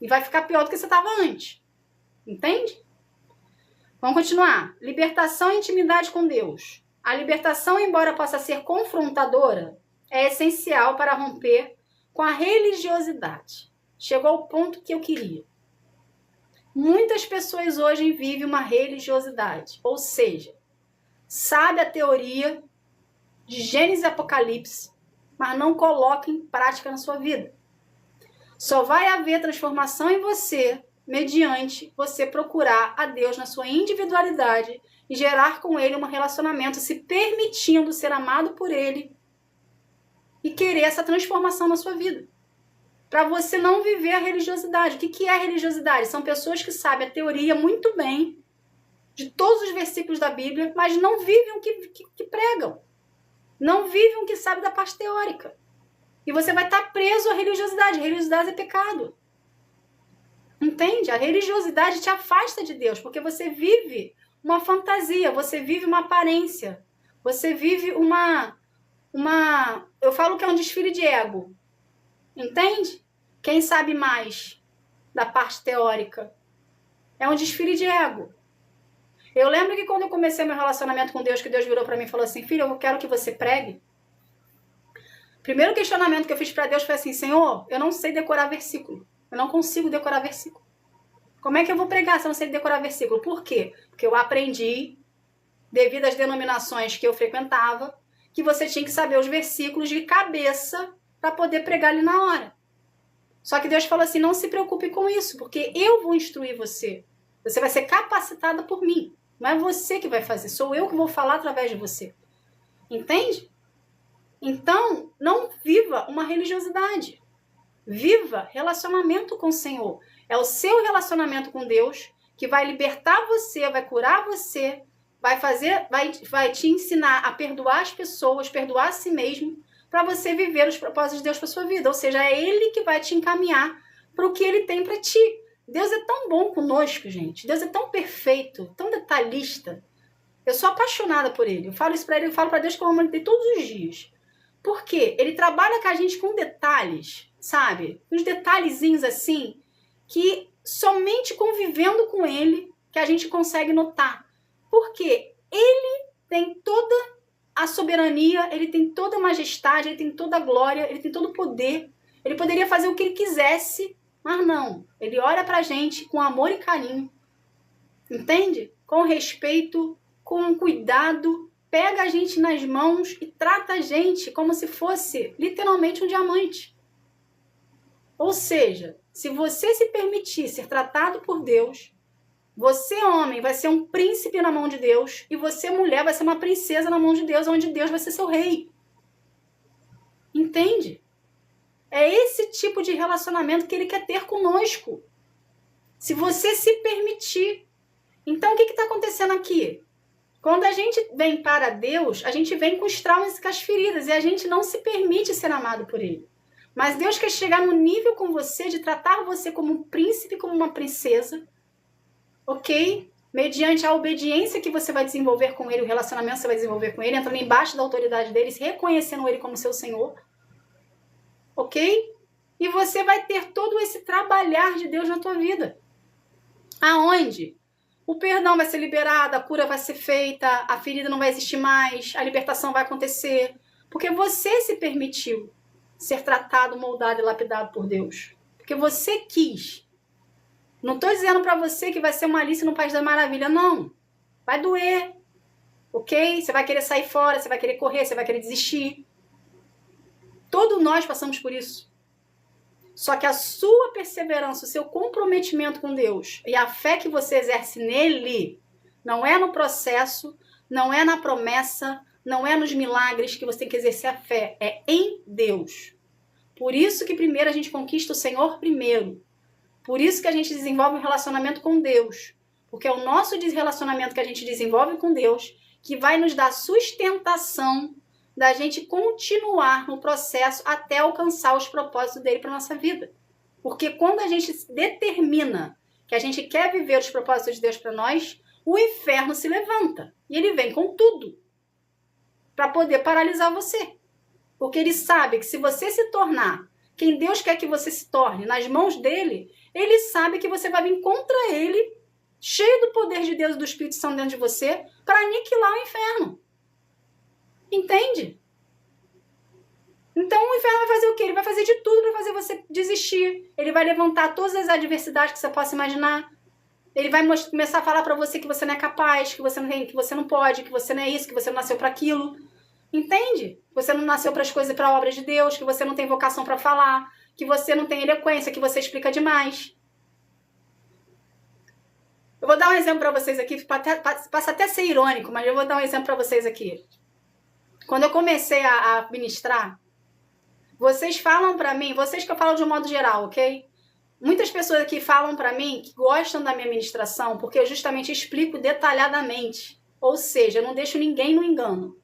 E vai ficar pior do que você estava antes. Entende? Vamos continuar. Libertação e intimidade com Deus. A libertação, embora possa ser confrontadora, é essencial para romper com a religiosidade. Chegou ao ponto que eu queria. Muitas pessoas hoje vivem uma religiosidade, ou seja, sabe a teoria de Gênesis e Apocalipse, mas não coloca em prática na sua vida. Só vai haver transformação em você mediante você procurar a Deus na sua individualidade e gerar com Ele um relacionamento, se permitindo ser amado por Ele e querer essa transformação na sua vida. Para você não viver a religiosidade. O que é a religiosidade? São pessoas que sabem a teoria muito bem de todos os versículos da Bíblia, mas não vivem o que pregam. Não vivem o que sabem da parte teórica. E você vai estar preso à religiosidade. A religiosidade é pecado. Entende? A religiosidade te afasta de Deus, porque você vive uma fantasia, você vive uma aparência, você vive eu falo que é um desfile de ego. Entende? Quem sabe mais da parte teórica? É um desfile de ego. Eu lembro que quando eu comecei meu relacionamento com Deus, que Deus virou para mim e falou assim, filho, eu quero que você pregue. Primeiro questionamento que eu fiz para Deus foi assim, Senhor, eu não sei decorar versículo. Eu não consigo decorar versículo. Como é que eu vou pregar se eu não sei decorar versículo? Por quê? Porque eu aprendi, devido às denominações que eu frequentava, que você tinha que saber os versículos de cabeça para poder pregar ali na hora. Só que Deus falou assim, não se preocupe com isso, porque eu vou instruir você. Você vai ser capacitada por mim. Não é você que vai fazer, sou eu que vou falar através de você. Entende? Então, não viva uma religiosidade. Viva relacionamento com o Senhor. É o seu relacionamento com Deus que vai libertar você, vai curar você, vai te ensinar a perdoar as pessoas, perdoar a si mesmo, para você viver os propósitos de Deus para sua vida. Ou seja, é Ele que vai te encaminhar para o que Ele tem para ti. Deus é tão bom conosco, gente. Deus é tão perfeito, tão detalhista. Eu sou apaixonada por Ele. Eu falo isso para Ele, eu falo para Deus que eu amo Ele todos os dias. Por quê? Ele trabalha com a gente com detalhes, sabe? Uns detalhezinhos assim, que somente convivendo com Ele que a gente consegue notar. Porque Ele tem toda a soberania, ele tem toda a majestade, ele tem toda a glória, ele tem todo o poder. Ele poderia fazer o que ele quisesse, mas não. Ele olha pra gente com amor e carinho. Entende? Com respeito, com cuidado, pega a gente nas mãos e trata a gente como se fosse literalmente um diamante. Ou seja, se você se permitir ser tratado por Deus, você, homem, vai ser um príncipe na mão de Deus e você, mulher, vai ser uma princesa na mão de Deus, onde Deus vai ser seu rei. Entende? É esse tipo de relacionamento que ele quer ter conosco. Se você se permitir. Então, o que está acontecendo aqui? Quando a gente vem para Deus, a gente vem com os traumas e com as feridas e a gente não se permite ser amado por ele. Mas Deus quer chegar no nível com você de tratar você como um príncipe, como uma princesa, ok? Mediante a obediência que você vai desenvolver com ele, o relacionamento que você vai desenvolver com ele, entrando embaixo da autoridade deles, reconhecendo ele como seu Senhor, ok? E você vai ter todo esse trabalhar de Deus na tua vida. Aonde? O perdão vai ser liberado, a cura vai ser feita, a ferida não vai existir mais, a libertação vai acontecer, porque você se permitiu ser tratado, moldado e lapidado por Deus. Porque você quis. Não estou dizendo para você que vai ser uma Alice no País da Maravilha, não. Vai doer, ok? Você vai querer sair fora, você vai querer correr, você vai querer desistir. Todos nós passamos por isso. Só que a sua perseverança, o seu comprometimento com Deus e a fé que você exerce nele, não é no processo, não é na promessa, não é nos milagres que você tem que exercer a fé, é em Deus. Por isso que primeiro a gente conquista o Senhor primeiro. Por isso que a gente desenvolve um relacionamento com Deus. Porque é o nosso relacionamento que a gente desenvolve com Deus que vai nos dar sustentação da gente continuar no processo até alcançar os propósitos dele para nossa vida. Porque quando a gente determina que a gente quer viver os propósitos de Deus para nós, o inferno se levanta. E ele vem com tudo para poder paralisar você. Porque ele sabe que se você se tornar quem Deus quer que você se torne nas mãos dele, ele sabe que você vai vir contra ele, cheio do poder de Deus e do Espírito Santo dentro de você, para aniquilar o inferno. Entende? Então o inferno vai fazer o quê? Ele vai fazer de tudo para fazer você desistir. Ele vai levantar todas as adversidades que você possa imaginar. Ele vai começar a falar para você que você não é capaz, que você não pode, que você não é isso, que você não nasceu para aquilo. Entende? Você não nasceu para as coisas e para a obra de Deus, que você não tem vocação para falar, que você não tem eloquência, que você explica demais. Eu vou dar um exemplo para vocês aqui, passa até a ser irônico, mas eu vou dar um exemplo para vocês aqui. Quando eu comecei a ministrar, vocês falam para mim, vocês que eu falo de um modo geral, ok? Muitas pessoas aqui falam para mim que gostam da minha ministração porque eu justamente explico detalhadamente. Ou seja, eu não deixo ninguém no engano.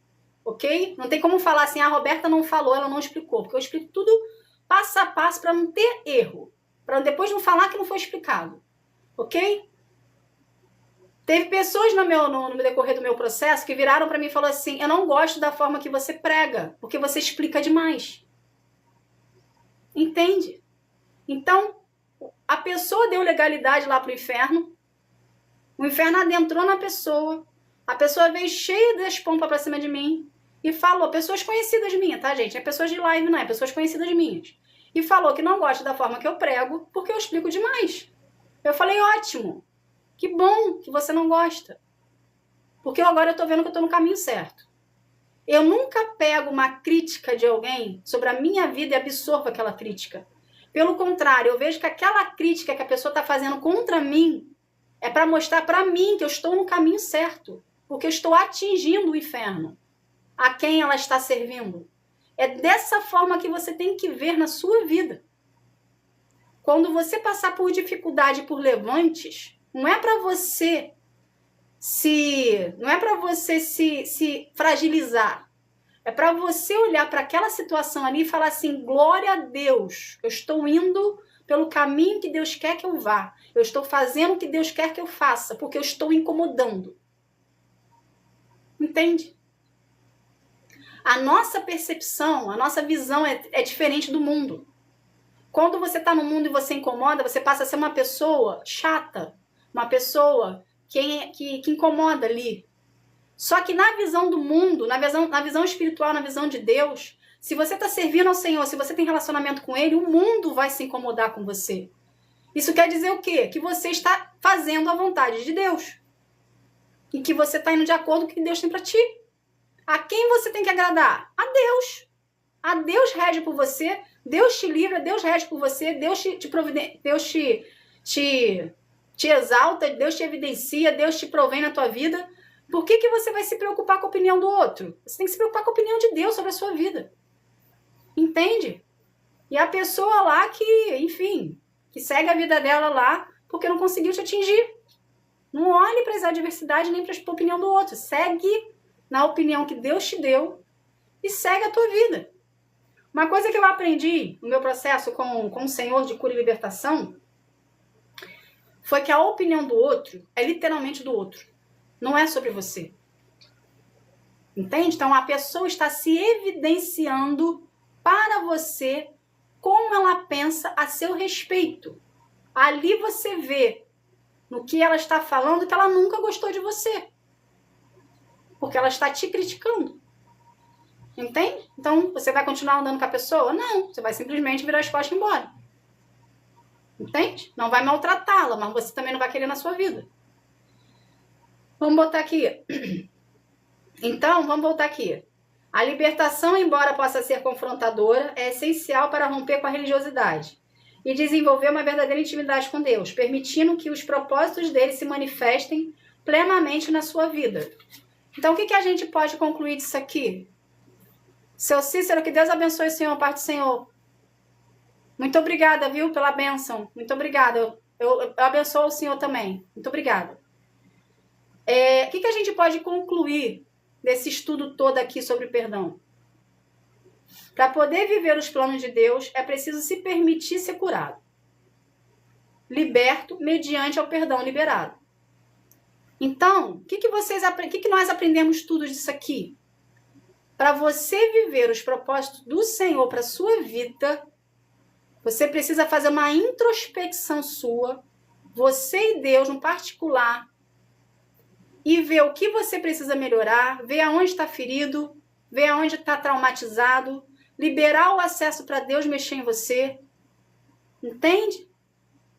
Ok? Não tem como falar assim, a Roberta não falou, ela não explicou. Porque eu explico tudo passo a passo para não ter erro. Para depois não falar que não foi explicado. Ok? Teve pessoas no decorrer do meu processo que viraram para mim e falaram assim, eu não gosto da forma que você prega, porque você explica demais. Entende? Então, a pessoa deu legalidade lá pro inferno, o inferno adentrou na pessoa, a pessoa veio cheia das pompas pra cima de mim e falou, pessoas conhecidas minhas, tá, gente? É pessoas de live, não é? Pessoas conhecidas minhas. E falou que não gosta da forma que eu prego porque eu explico demais. Eu falei, ótimo, que bom que você não gosta. Porque agora eu tô vendo que eu tô no caminho certo. Eu nunca pego uma crítica de alguém sobre a minha vida e absorvo aquela crítica. Pelo contrário, eu vejo que aquela crítica que a pessoa está fazendo contra mim é para mostrar para mim que eu estou no caminho certo. Porque eu estou atingindo o inferno. A quem ela está servindo. É dessa forma que você tem que ver na sua vida. Quando você passar por dificuldade, por levantes, não é para você se fragilizar. É para você olhar para aquela situação ali e falar assim, glória a Deus, eu estou indo pelo caminho que Deus quer que eu vá. Eu estou fazendo o que Deus quer que eu faça, porque eu estou incomodando. Entende? A nossa percepção, a nossa visão é diferente do mundo. Quando você está no mundo e você incomoda, você passa a ser uma pessoa chata, uma pessoa que incomoda ali. Só que na visão do mundo, na visão espiritual, na visão de Deus, se você está servindo ao Senhor, se você tem relacionamento com Ele, o mundo vai se incomodar com você. Isso quer dizer o quê? Que você está fazendo a vontade de Deus. E que você está indo de acordo com o que Deus tem para ti. A quem você tem que agradar? A Deus. A Deus rege por você, Deus te livra, Deus rege por você, Deus te exalta, Deus te evidencia, Deus te provém na tua vida. Por que você vai se preocupar com a opinião do outro? Você tem que se preocupar com a opinião de Deus sobre a sua vida. Entende? E a pessoa lá que, enfim, que segue a vida dela lá porque não conseguiu te atingir. Não olhe para as adversidades nem para a opinião do outro. Segue na opinião que Deus te deu e segue a tua vida. Uma coisa que eu aprendi no meu processo com o Senhor de cura e libertação foi que a opinião do outro é literalmente do outro. Não é sobre você. Entende? Então a pessoa está se evidenciando para você como ela pensa a seu respeito. Ali você vê no que ela está falando que ela nunca gostou de você. Porque ela está te criticando. Entende? Então, você vai continuar andando com a pessoa? Não. Você vai simplesmente virar as costas e ir embora. Entende? Não vai maltratá-la, mas você também não vai querer na sua vida. Vamos botar aqui. Então, vamos voltar aqui. A libertação, embora possa ser confrontadora, é essencial para romper com a religiosidade e desenvolver uma verdadeira intimidade com Deus, permitindo que os propósitos dele se manifestem plenamente na sua vida. Então, o que a gente pode concluir disso aqui? Seu Cícero, que Deus abençoe o Senhor, parte do Senhor. Muito obrigada, viu, pela bênção. Muito obrigada. Eu abençoo o Senhor também. Muito obrigada. O que a gente pode concluir desse estudo todo aqui sobre perdão? Para poder viver os planos de Deus, é preciso se permitir ser curado. Liberto mediante ao perdão liberado. Então, o que nós aprendemos tudo disso aqui? Para você viver os propósitos do Senhor para a sua vida, você precisa fazer uma introspecção sua, você e Deus no particular, e ver o que você precisa melhorar, ver aonde está ferido, ver aonde está traumatizado, liberar o acesso para Deus mexer em você. Entende?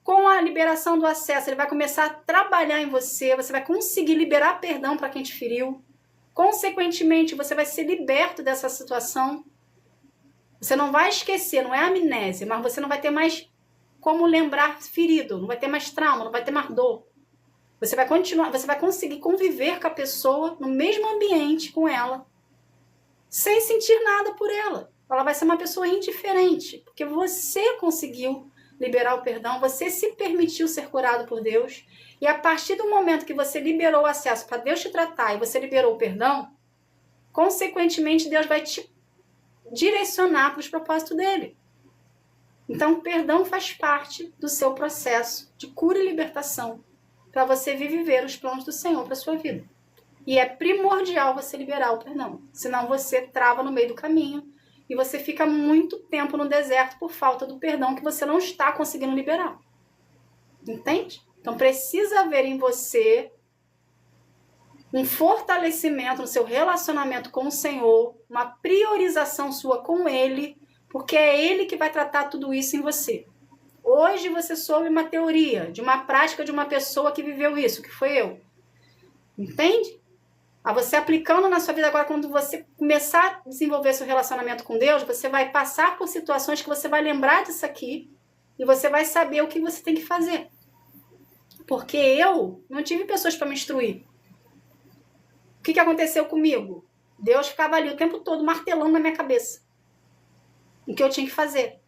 Com a liberação do acesso, ele vai começar a trabalhar em você, você vai conseguir liberar perdão para quem te feriu. Consequentemente, você vai ser liberto dessa situação. Você não vai esquecer, não é amnésia, mas você não vai ter mais como lembrar ferido, não vai ter mais trauma, não vai ter mais dor. Você vai conseguir conviver com a pessoa no mesmo ambiente com ela, sem sentir nada por ela. Ela vai ser uma pessoa indiferente, porque você conseguiu liberar o perdão, você se permitiu ser curado por Deus, e a partir do momento que você liberou o acesso para Deus te tratar e você liberou o perdão, consequentemente Deus vai te direcionar para os propósitos dele. Então o perdão faz parte do seu processo de cura e libertação para você viver os planos do Senhor para a sua vida. E é primordial você liberar o perdão, senão você trava no meio do caminho e você fica muito tempo no deserto por falta do perdão que você não está conseguindo liberar. Entende? Então precisa haver em você um fortalecimento no seu relacionamento com o Senhor, uma priorização sua com Ele, porque é Ele que vai tratar tudo isso em você. Hoje você soube uma teoria, de uma prática de uma pessoa que viveu isso, que foi eu. Entende? A você aplicando na sua vida agora, quando você começar a desenvolver seu relacionamento com Deus, você vai passar por situações que você vai lembrar disso aqui e você vai saber o que você tem que fazer. Porque eu não tive pessoas para me instruir. O que aconteceu comigo? Deus ficava ali o tempo todo martelando na minha cabeça o que eu tinha que fazer.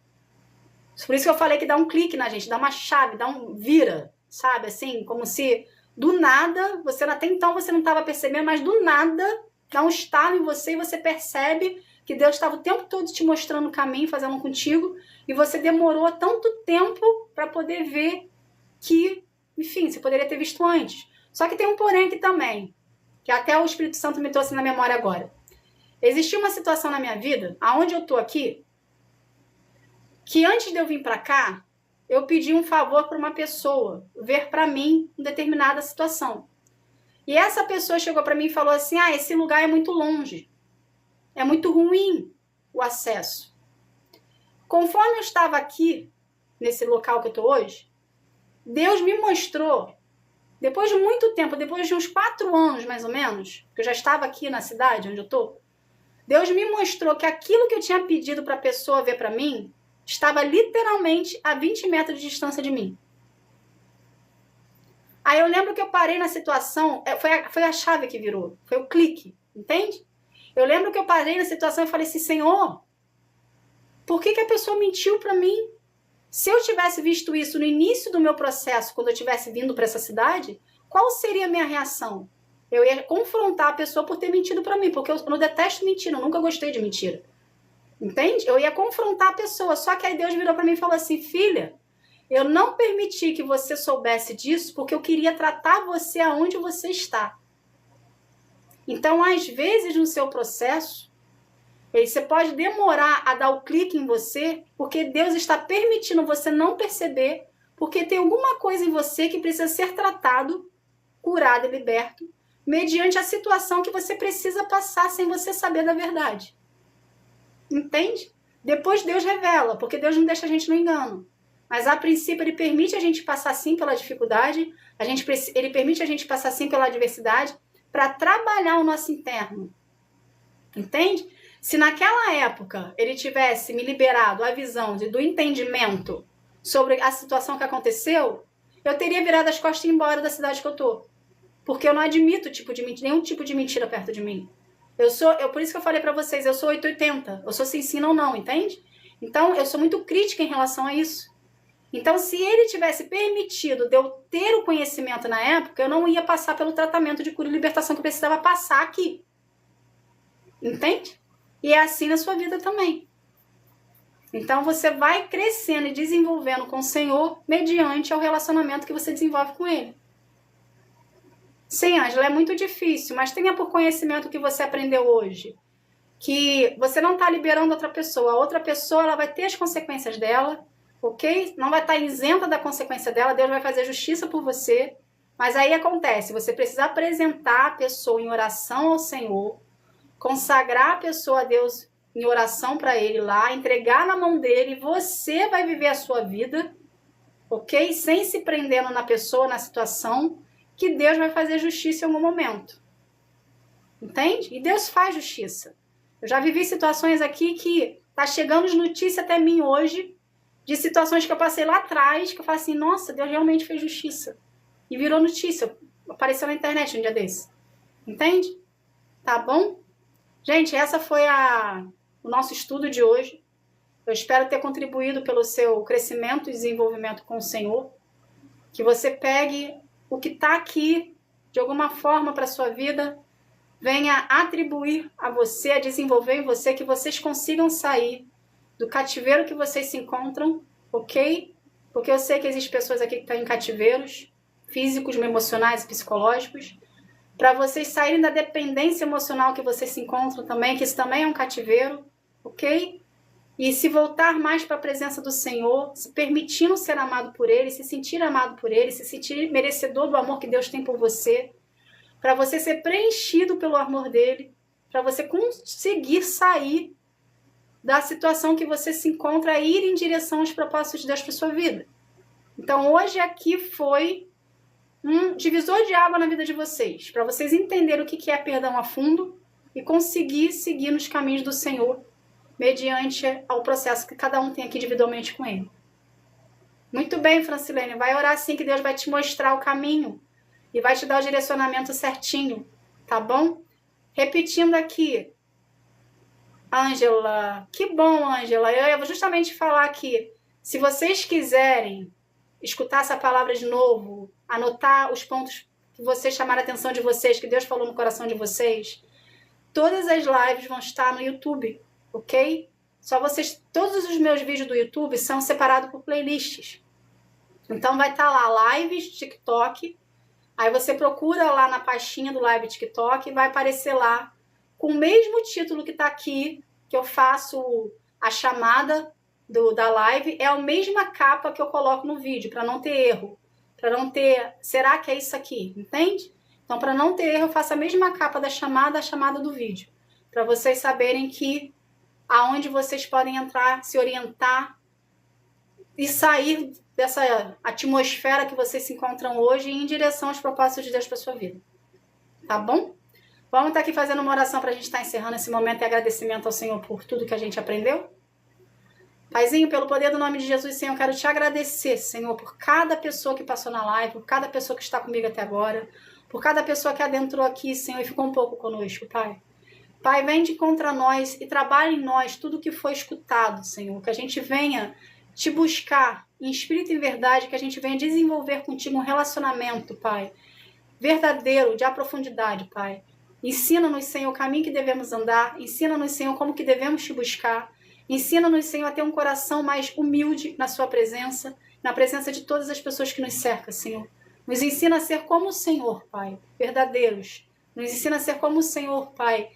Por isso que eu falei que dá um clique na gente, dá uma chave, dá um vira, sabe? Assim, como se do nada, você até então você não estava percebendo, mas do nada dá um estalo em você e você percebe que Deus estava o tempo todo te mostrando o caminho, fazendo contigo, e você demorou tanto tempo para poder ver que, enfim, você poderia ter visto antes. Só que tem um porém aqui também, que até o Espírito Santo me trouxe na memória agora. Existiu uma situação na minha vida, aonde eu tô aqui, que antes de eu vir para cá, eu pedi um favor para uma pessoa ver para mim em determinada situação. E essa pessoa chegou para mim e falou assim, esse lugar é muito longe. É muito ruim o acesso. Conforme eu estava aqui, nesse local que eu estou hoje, Deus me mostrou, depois de muito tempo, depois de uns 4 anos mais ou menos, que eu já estava aqui na cidade onde eu estou, Deus me mostrou que aquilo que eu tinha pedido para a pessoa ver para mim estava literalmente a 20 metros de distância de mim. Aí eu lembro que eu parei na situação, foi a chave que virou, foi o clique, entende? Eu lembro que eu parei na situação e falei assim, Senhor, por que a pessoa mentiu para mim? Se eu tivesse visto isso no início do meu processo, quando eu tivesse vindo para essa cidade, qual seria a minha reação? Eu ia confrontar a pessoa por ter mentido para mim, porque eu não detesto mentira, eu nunca gostei de mentira. Entende? Eu ia confrontar a pessoa, só que aí Deus virou para mim e falou assim, filha, eu não permiti que você soubesse disso porque eu queria tratar você aonde você está. Então, às vezes, no seu processo, você pode demorar a dar o clique em você porque Deus está permitindo você não perceber, porque tem alguma coisa em você que precisa ser tratado, curado e liberto, mediante a situação que você precisa passar sem você saber da verdade. Entende? Depois Deus revela, porque Deus não deixa a gente no engano. Mas a princípio ele permite a gente passar sim pela dificuldade, ele permite a gente passar sim pela adversidade para trabalhar o nosso interno. Entende? Se naquela época ele tivesse me liberado a visão do entendimento sobre a situação que aconteceu, eu teria virado as costas e ido embora da cidade que eu tô. Porque eu não admito nenhum tipo de mentira perto de mim. Por isso que eu falei para vocês, eu sou 880, eu sou se ensina ou não, entende? Então eu sou muito crítica em relação a isso. Então, se ele tivesse permitido de eu ter o conhecimento na época, eu não ia passar pelo tratamento de cura e libertação que eu precisava passar aqui. Entende? E é assim na sua vida também. Então, você vai crescendo e desenvolvendo com o Senhor mediante ao relacionamento que você desenvolve com Ele. Sim, Ângela, é muito difícil, mas tenha por conhecimento que você aprendeu hoje, que você não está liberando outra pessoa. A outra pessoa ela vai ter as consequências dela, ok? Não vai estar isenta da consequência dela, Deus vai fazer justiça por você. Mas aí acontece, você precisa apresentar a pessoa em oração ao Senhor, consagrar a pessoa a Deus em oração para Ele lá, entregar na mão dele, e você vai viver a sua vida, ok? Sem se prendendo na pessoa, na situação, que Deus vai fazer justiça em algum momento. Entende? E Deus faz justiça. Eu já vivi situações aqui que tá chegando notícia até mim hoje, de situações que eu passei lá atrás, que eu falo assim, nossa, Deus realmente fez justiça. E virou notícia. Apareceu na internet um dia desse. Entende? Tá bom? Gente, essa foi o nosso estudo de hoje. Eu espero ter contribuído pelo seu crescimento e desenvolvimento com o Senhor. Que você pegue o que está aqui, de alguma forma, para a sua vida, venha atribuir a você, a desenvolver em você, que vocês consigam sair do cativeiro que vocês se encontram, ok? Porque eu sei que existem pessoas aqui que estão em cativeiros físicos, emocionais e psicológicos, para vocês saírem da dependência emocional que vocês se encontram também, que isso também é um cativeiro, ok? E se voltar mais para a presença do Senhor, se permitindo ser amado por Ele, se sentir amado por Ele, se sentir merecedor do amor que Deus tem por você, para você ser preenchido pelo amor dEle, para você conseguir sair da situação que você se encontra e ir em direção aos propósitos de Deus para sua vida. Então, hoje aqui foi um divisor de água na vida de vocês, para vocês entenderem o que é perdão a fundo e conseguir seguir nos caminhos do Senhor, mediante ao processo que cada um tem aqui individualmente com Ele. Muito bem, Francilene, vai orar assim que Deus vai te mostrar o caminho e vai te dar o direcionamento certinho, tá bom? Repetindo aqui, Ângela, que bom, Ângela, eu vou justamente falar aqui, se vocês quiserem escutar essa palavra de novo, anotar os pontos que vocês chamaram a atenção de vocês, que Deus falou no coração de vocês, todas as lives vão estar no YouTube, ok? Todos os meus vídeos do YouTube são separados por playlists. Então vai estar lá, lives, TikTok, aí você procura lá na pastinha do live TikTok e vai aparecer lá com o mesmo título que está aqui, que eu faço a chamada da live, é a mesma capa que eu coloco no vídeo, para não ter erro, para não ter, será que é isso aqui, entende? Então, para não ter erro, eu faço a mesma capa da chamada, a chamada do vídeo. Para vocês saberem que aonde vocês podem entrar, se orientar e sair dessa atmosfera que vocês se encontram hoje em direção aos propósitos de Deus para sua vida. Tá bom? Vamos estar aqui fazendo uma oração para a gente estar encerrando esse momento e agradecimento ao Senhor por tudo que a gente aprendeu. Paizinho, pelo poder do nome de Jesus, Senhor, eu quero te agradecer, Senhor, por cada pessoa que passou na live, por cada pessoa que está comigo até agora, por cada pessoa que adentrou aqui, Senhor, e ficou um pouco conosco, Pai. Pai, vem de contra nós e trabalhe em nós tudo que foi escutado, Senhor, que a gente venha te buscar em espírito e verdade, que a gente venha desenvolver contigo um relacionamento, Pai, verdadeiro, de profundidade, Pai. Ensina-nos, Senhor, o caminho que devemos andar, ensina-nos, Senhor, como que devemos te buscar. Ensina-nos, Senhor, a ter um coração mais humilde na sua presença, na presença de todas as pessoas que nos cercam, Senhor. Nos ensina a ser como o Senhor, Pai, verdadeiros. Nos ensina a ser como o Senhor, Pai,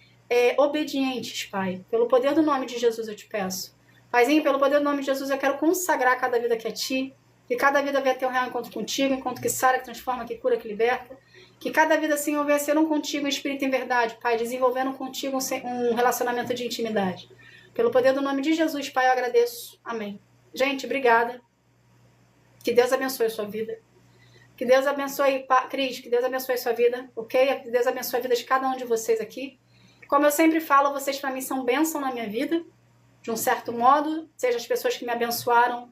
obedientes, Pai. Pelo poder do nome de Jesus eu te peço. Paizinho, pelo poder do nome de Jesus eu quero consagrar cada vida que é ti, que cada vida venha ter um real encontro contigo, encontro que sara, que transforma, que cura, que liberta. Que cada vida, Senhor, venha ser um contigo em espírito e em verdade, Pai, desenvolvendo contigo um relacionamento de intimidade. Pelo poder do nome de Jesus, Pai, eu agradeço. Amém. Gente, obrigada. Que Deus abençoe a sua vida. Que Deus abençoe, Cris, que Deus abençoe a sua vida, ok? Que Deus abençoe a vida de cada um de vocês aqui. Como eu sempre falo, vocês para mim são bênção na minha vida, de um certo modo, seja as pessoas que me abençoaram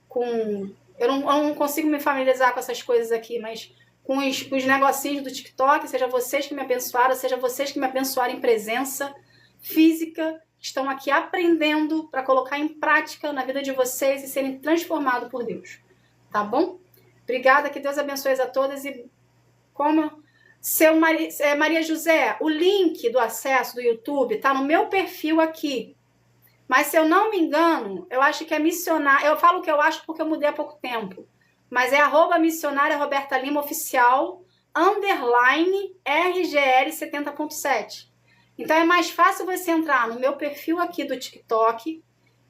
com... Eu não consigo me familiarizar com essas coisas aqui, mas com os negocinhos do TikTok, seja vocês que me abençoaram, seja vocês que me abençoaram em presença física, estão aqui aprendendo para colocar em prática na vida de vocês e serem transformados por Deus. Tá bom? Obrigada, que Deus abençoe a todas. E como Maria José, o link do acesso do YouTube está no meu perfil aqui. Mas se eu não me engano, eu acho que é missionária. Eu falo que eu acho porque eu mudei há pouco tempo. Mas é @missionária Roberta Lima oficial _RGL70.7. Então é mais fácil você entrar no meu perfil aqui do TikTok.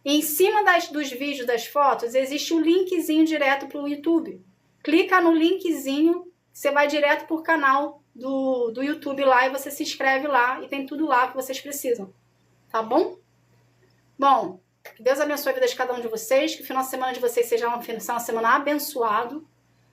E em cima dos vídeos, das fotos, existe um linkzinho direto para o YouTube. Clica no linkzinho, você vai direto para o canal do YouTube lá e você se inscreve lá e tem tudo lá que vocês precisam. Tá bom? Bom, que Deus abençoe a vida de cada um de vocês, que o final de semana de vocês seja uma semana abençoado.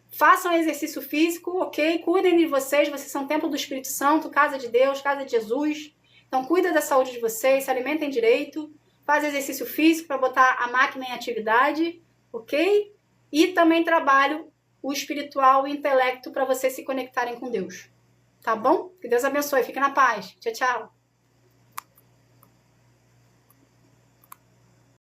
Façam exercício físico, ok? Cuidem de vocês são templo do Espírito Santo, casa de Deus, casa de Jesus. Então, cuida da saúde de vocês, se alimentem direito, faz exercício físico para botar a máquina em atividade, ok? E também trabalho o espiritual e o intelecto para vocês se conectarem com Deus. Tá bom? Que Deus abençoe. Fique na paz. Tchau, tchau.